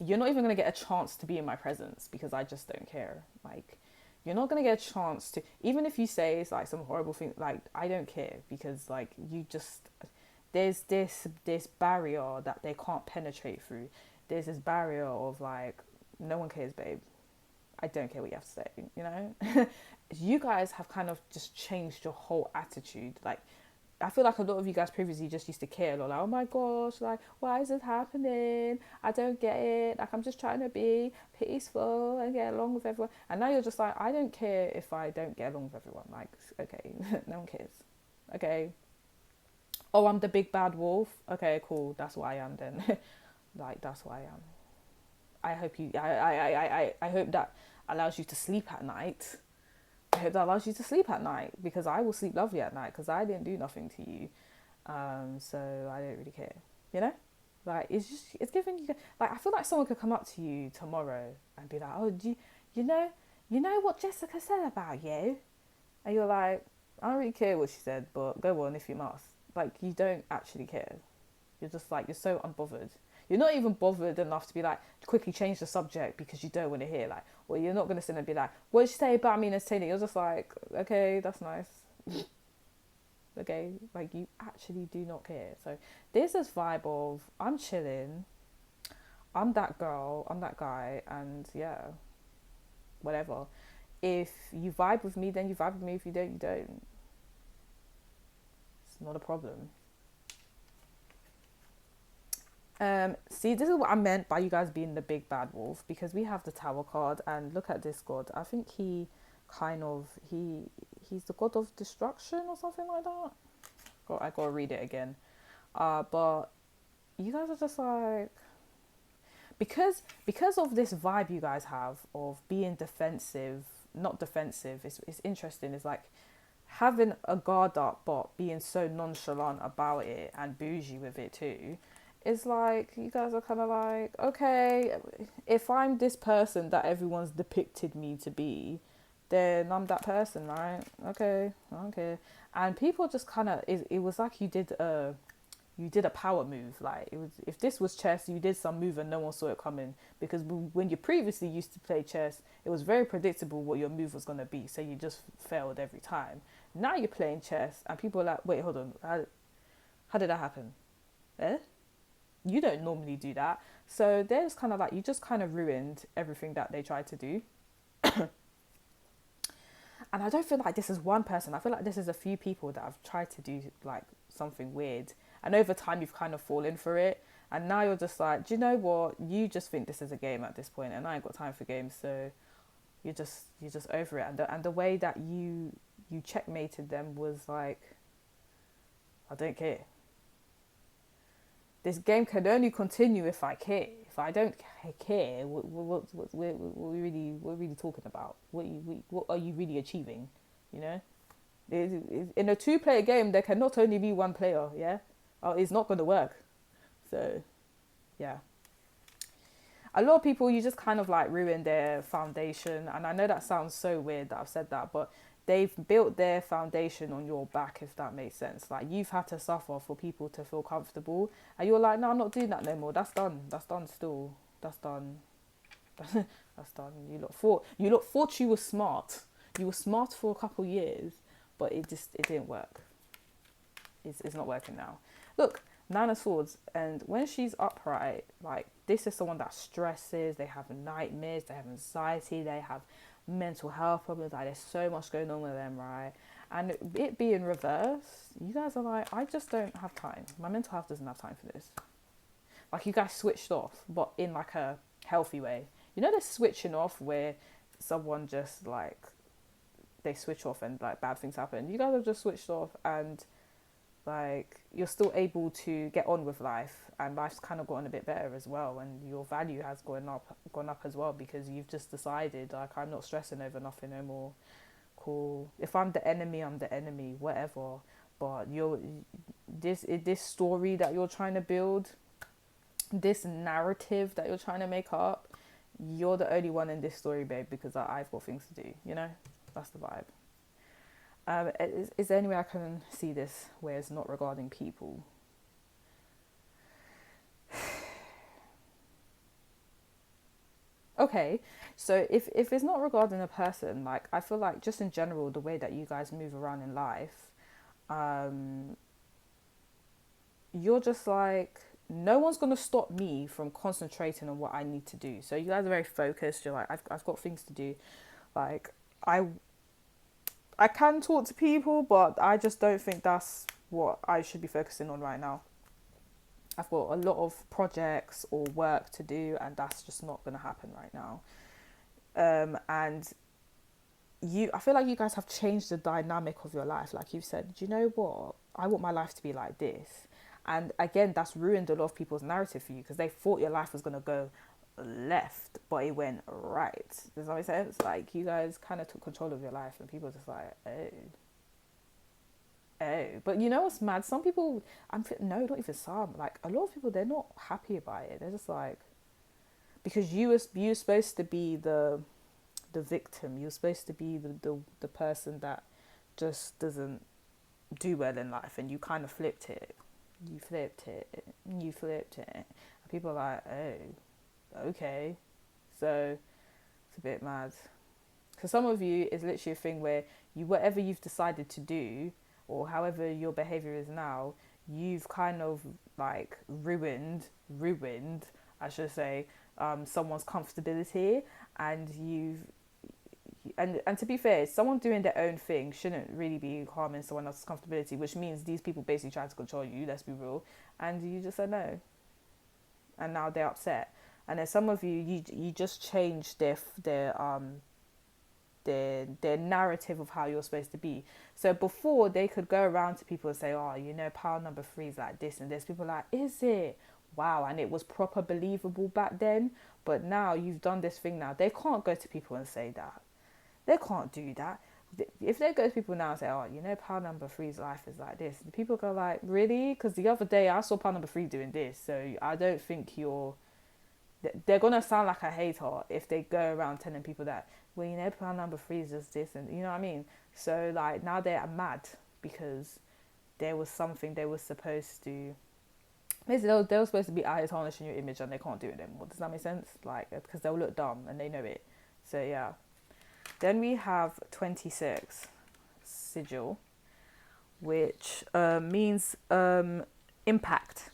you're not even gonna get a chance to be in my presence because I just don't care. Like, you're not gonna get a chance to, even if you say it's like some horrible thing. Like, I don't care because like you just there's this barrier that they can't penetrate through. There's this barrier of like, no one cares, babe. I don't care what you have to say, you know. You guys have kind of just changed your whole attitude. Like, I feel like a lot of you guys previously just used to care a lot. Like, oh my gosh, like, why is this happening? I don't get it. Like, I'm just trying to be peaceful and get along with everyone. And now you're just like, I don't care if I don't get along with everyone. Like, okay, no one cares. Okay. Oh, I'm the big bad wolf. Okay, cool. That's what I am then. Like, that's what I am. I hope that allows you to sleep at night. I hope that allows you to sleep at night because I will sleep lovely at night because I didn't do nothing to you. So I don't really care. You know? Like, it's giving you, like, I feel like someone could come up to you tomorrow and be like, oh, you know, you know what Jessica said about you? And you're like, I don't really care what she said, but go on if you must. Like, you don't actually care. You're just like, you're so unbothered. You're not even bothered enough to be like, quickly change the subject because you don't want to hear. Like, well, you're not going to sit and be like, what did she say about me and entertaining? You're just like, okay, that's nice. Okay, like, you actually do not care. So there's this vibe of, I'm chilling, I'm that girl, I'm that guy, and yeah, whatever. If you vibe with me, then you vibe with me. If you don't, you don't. It's not a problem. See, this is what I meant by you guys being the big bad wolf, because we have the Tower card, and look at this god. I think he's the god of destruction or something like that. I gotta read it again. But you guys are just like, because of this vibe you guys have of being defensive, not defensive. It's interesting. It's like having a guard up, but being so nonchalant about it and bougie with it too. It's like you guys are kind of like, okay, if I'm this person that everyone's depicted me to be, then I'm that person, right? Okay, okay. And people just kind of, it was like you did a power move. Like, it was, if this was chess, you did some move and no one saw it coming, because when you previously used to play chess, it was very predictable what your move was going to be, so you just failed every time. Now you're playing chess and people are like, wait, hold on, how did that happen? Eh? You don't normally do that. So there's kind of like, you just kind of ruined everything that they tried to do. And I don't feel like this is one person. I feel like this is a few people that have tried to do like something weird, and over time you've kind of fallen for it, and now you're just like, do you know what, you just think this is a game at this point, and I ain't got time for games. So you're just over it, and the way that you checkmated them was like, I don't care. This game can only continue if I care. If I don't care, what we're really talking about? What are you really achieving? You know, in a two-player game, there can not only be one player. Yeah, Oh, it's not going to work. So, yeah. A lot of people, you just kind of like ruin their foundation. And I know that sounds so weird that I've said that, but they've built their foundation on your back, if that makes sense. Like, you've had to suffer for people to feel comfortable. And you're like, no, I'm not doing that no more. That's done. That's done still. That's done. That's done. You thought you were smart. You were smart for a couple years, but it didn't work. It's not working now. Look, Nine of Swords, and when she's upright, like, this is someone that stresses, they have nightmares, they have anxiety, they have mental health problems, like, there's so much going on with them, right? And it being reversed, you guys are like, I just don't have time. My mental health doesn't have time for this. Like, you guys switched off, but in like a healthy way. You know, the switching off where someone just like, they switch off and like bad things happen. You guys have just switched off, and like, you're still able to get on with life, and life's kind of gotten a bit better as well, and your value has gone up as well, because you've just decided, like, I'm not stressing over nothing no more. Cool. If I'm the enemy, I'm the enemy, whatever. But this story that you're trying to build, this narrative that you're trying to make up, you're the only one in this story, babe, because I've got things to do, you know? That's the vibe. Is there any way I can see this where it's not regarding people? Okay, so if it's not regarding a person, like, I feel like just in general, the way that you guys move around in life, you're just like, no one's going to stop me from concentrating on what I need to do. So you guys are very focused. You're like, I've got things to do. Like, I can talk to people, but I just don't think that's what I should be focusing on right now. I've got a lot of projects or work to do, and that's just not going to happen right now. And I feel like you guys have changed the dynamic of your life. Like, you've said, do you know what? I want my life to be like this. And again, that's ruined a lot of people's narrative for you, because they thought your life was going to go left, but it went right. Does that make sense? Like, you guys kind of took control of your life, and people are just like, oh. But you know what's mad? Some people, no, not even some. Like, a lot of people, they're not happy about it. They're just like, because you were supposed to be the victim. You're supposed to be the person that just doesn't do well in life, and you kind of flipped it. You flipped it. And people are like, oh, okay. So it's a bit mad. For some of you, it's literally a thing where whatever you've decided to do, or however your behavior is now, you've kind of like ruined, I should say, someone's comfortability, and and to be fair, someone doing their own thing shouldn't really be harming someone else's comfortability, which means these people basically try to control you, let's be real, and you just said no, and now they're upset. And then some of you just changed their narrative of how you're supposed to be. So before, they could go around to people and say, oh, you know, pile number 3 is like this and this. People are like, is it? Wow. And it was proper believable back then. But now you've done this thing now. They can't go to people and say that. They can't do that. If they go to people now and say, oh, you know, pile number 3's life is like this, the people go like, really? Because the other day I saw pile number 3 doing this. So I don't think they're going to sound like a hater if they go around telling people that, well, you know, pile number 3 is just this, and you know what I mean? So like, now they're mad because there was something they were supposed to, basically they were supposed to be out here tarnishing your image, and they can't do it anymore. Does that make sense? Like, because they'll look dumb and they know it. So yeah. Then we have 26 sigil, which means impact.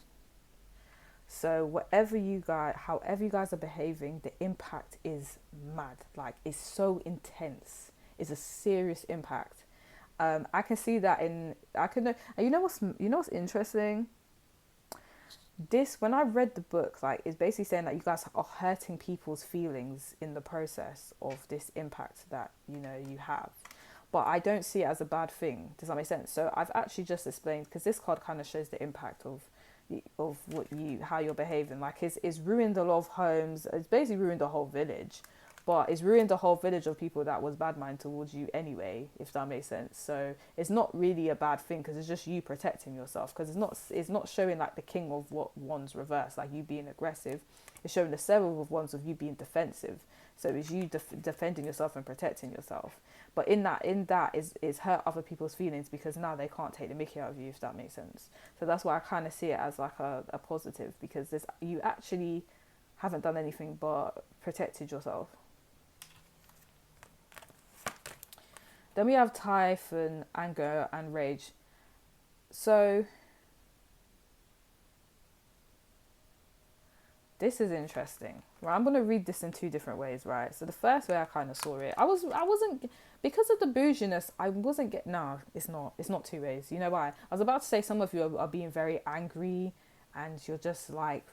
So however you guys are behaving, the impact is mad. Like, it's so intense. It's a serious impact. I can see that and you know what's interesting? When I read the book, like, it's basically saying that you guys are hurting people's feelings in the process of this impact that, you know, you have. But I don't see it as a bad thing. Does that make sense? So I've actually just explained, because this card kind of shows the impact of how you're behaving. Like, it's ruined a lot of homes. It's basically ruined the whole village. but it's ruined the whole village of people that was bad mind towards you anyway, if that makes sense. So it's not really a bad thing, because it's just you protecting yourself, because it's not showing like the king of wands reverse, like you being aggressive. It's showing the seven of wands of you being defensive. So it's you defending yourself and protecting yourself. But in that is hurt other people's feelings, because now they can't take the mickey out of you, if that makes sense. So that's why I kind of see it as like a positive, because you actually haven't done anything but protected yourself. Then we have Typhon, anger and rage. So this is interesting. Right, I'm gonna read this in two different ways, right? So the first way I kind of saw it, I wasn't, because of the bouginess, I wasn't get. No, it's not two ways. You know why? I was about to say some of you are being very angry, and you're just like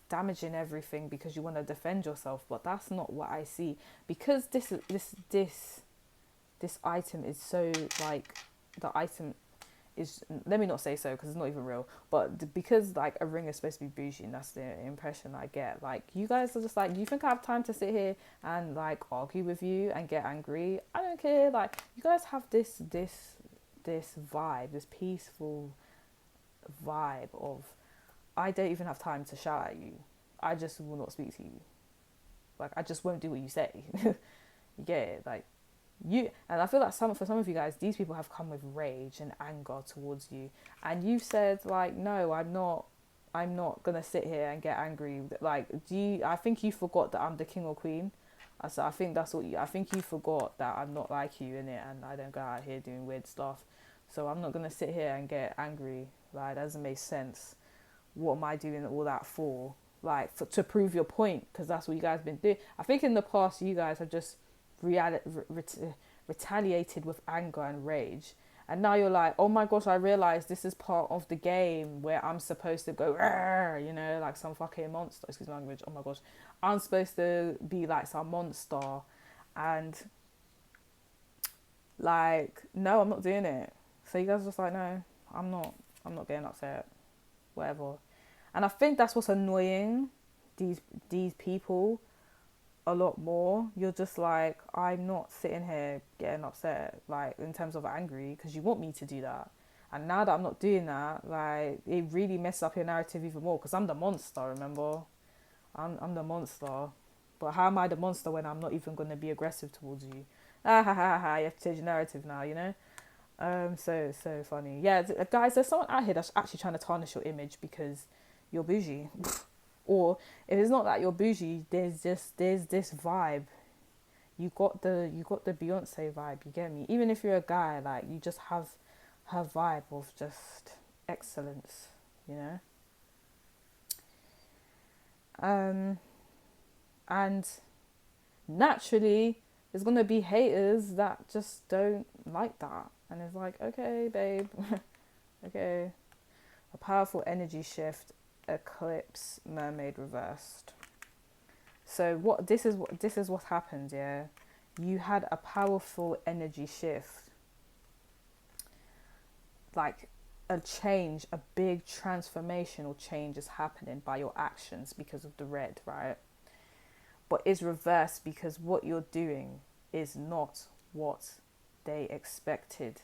damaging everything because you want to defend yourself, but that's not what I see. Because this item is so like, the item is, let me not say so because it's not even real, but because like a ring is supposed to be bougie, and that's the impression I get. Like, you guys are just like, you think I have time to sit here and like argue with you and get angry? I don't care. Like, you guys have this vibe, this peaceful vibe of, I don't even have time to shout at you, I just will not speak to you, like I just won't do what you say. You get it? Like, you, and I feel like for some of you guys, these people have come with rage and anger towards you, and you've said like, no, I'm not gonna sit here and get angry. Like, I think you forgot that I'm the king or queen. So I think that's what I think you forgot that I'm not like you in it, and I don't go out here doing weird stuff. So I'm not gonna sit here and get angry. Like, that doesn't make sense. What am I doing all that for? Like, to prove your point, because that's what you guys been doing. I think in the past you guys have just retaliated with anger and rage, and now you're like, oh my gosh, I realize this is part of the game where I'm supposed to go, you know, like some fucking monster, excuse my language, oh my gosh, I'm supposed to be like some monster, and like, no, I'm not doing it. So you guys are just like, no, I'm not getting upset, whatever. And I think that's what's annoying these people a lot more. You're just like, I'm not sitting here getting upset, like in terms of angry, because you want me to do that. And now that I'm not doing that, like, it really messes up your narrative even more, because I'm the monster, remember? I'm the monster. But how am I the monster when I'm not even going to be aggressive towards you? Ah ha ha ha, you have to change your narrative now, you know? So funny. Yeah, guys, there's someone out here that's actually trying to tarnish your image because you're bougie. Or if it's not that you're bougie, there's this vibe. You got the Beyonce vibe, you get me? Even if you're a guy, like, you just have her vibe of just excellence, you know? And naturally there's gonna be haters that just don't like that. And it's like, okay, babe, okay. A powerful energy shift, eclipse, mermaid reversed. So this is what happened, yeah. You had a powerful energy shift, like a change, a big transformational change is happening by your actions because of the red, right? But it's reversed because what you're doing is not what they expected.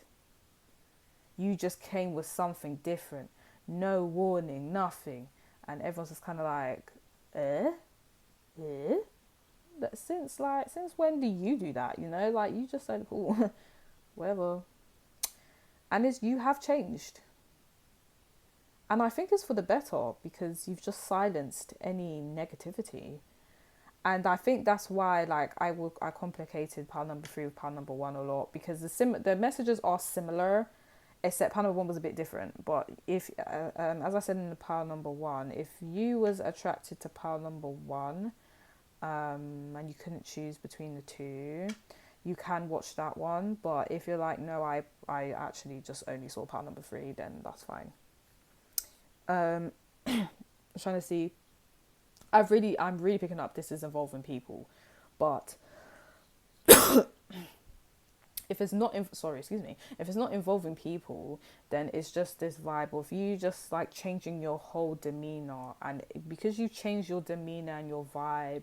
You just came with something different, no warning, nothing, and everyone's just kind of like, since when do you do that? You know, like, you just said, cool, whatever. And you have changed, and I think it's for the better, because you've just silenced any negativity. And I think that's why, like, I complicated pile number 3 with pile number 1 a lot, because the messages are similar, except pile number 1 was a bit different. But if, as I said in the pile number 1, if you was attracted to pile number 1, and you couldn't choose between the two, you can watch that one. But if you're like, no, I actually just only saw pile number 3, then that's fine. I'm trying to see. I'm really picking up this is involving people, but if it's not if it's not involving people, then it's just this vibe of you just like changing your whole demeanor, and because you change your demeanor and your vibe,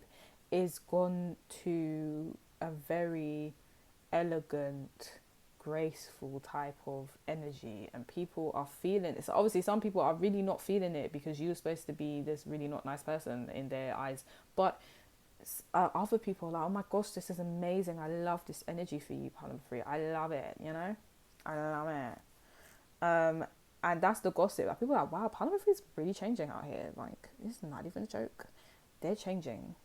is gone to a very elegant, graceful type of energy, and people are feeling it. So obviously some people are really not feeling it because you're supposed to be this really not nice person in their eyes, but other people are like, oh my gosh, this is amazing, I love this energy for you, Palm Free, I love it, you know, I love it. And that's the gossip. Like, people are like, wow, Palm Free is really changing out here, like, it's not even a joke, they're changing,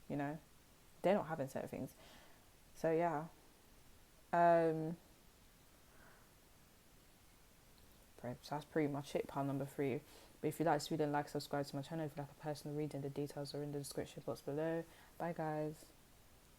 you know, they're not having certain things. So yeah, um so that's pretty much it, pile number 3. But if you like this video, like, subscribe to my channel. If you like a personal reading, the details are in the description box below. Bye guys.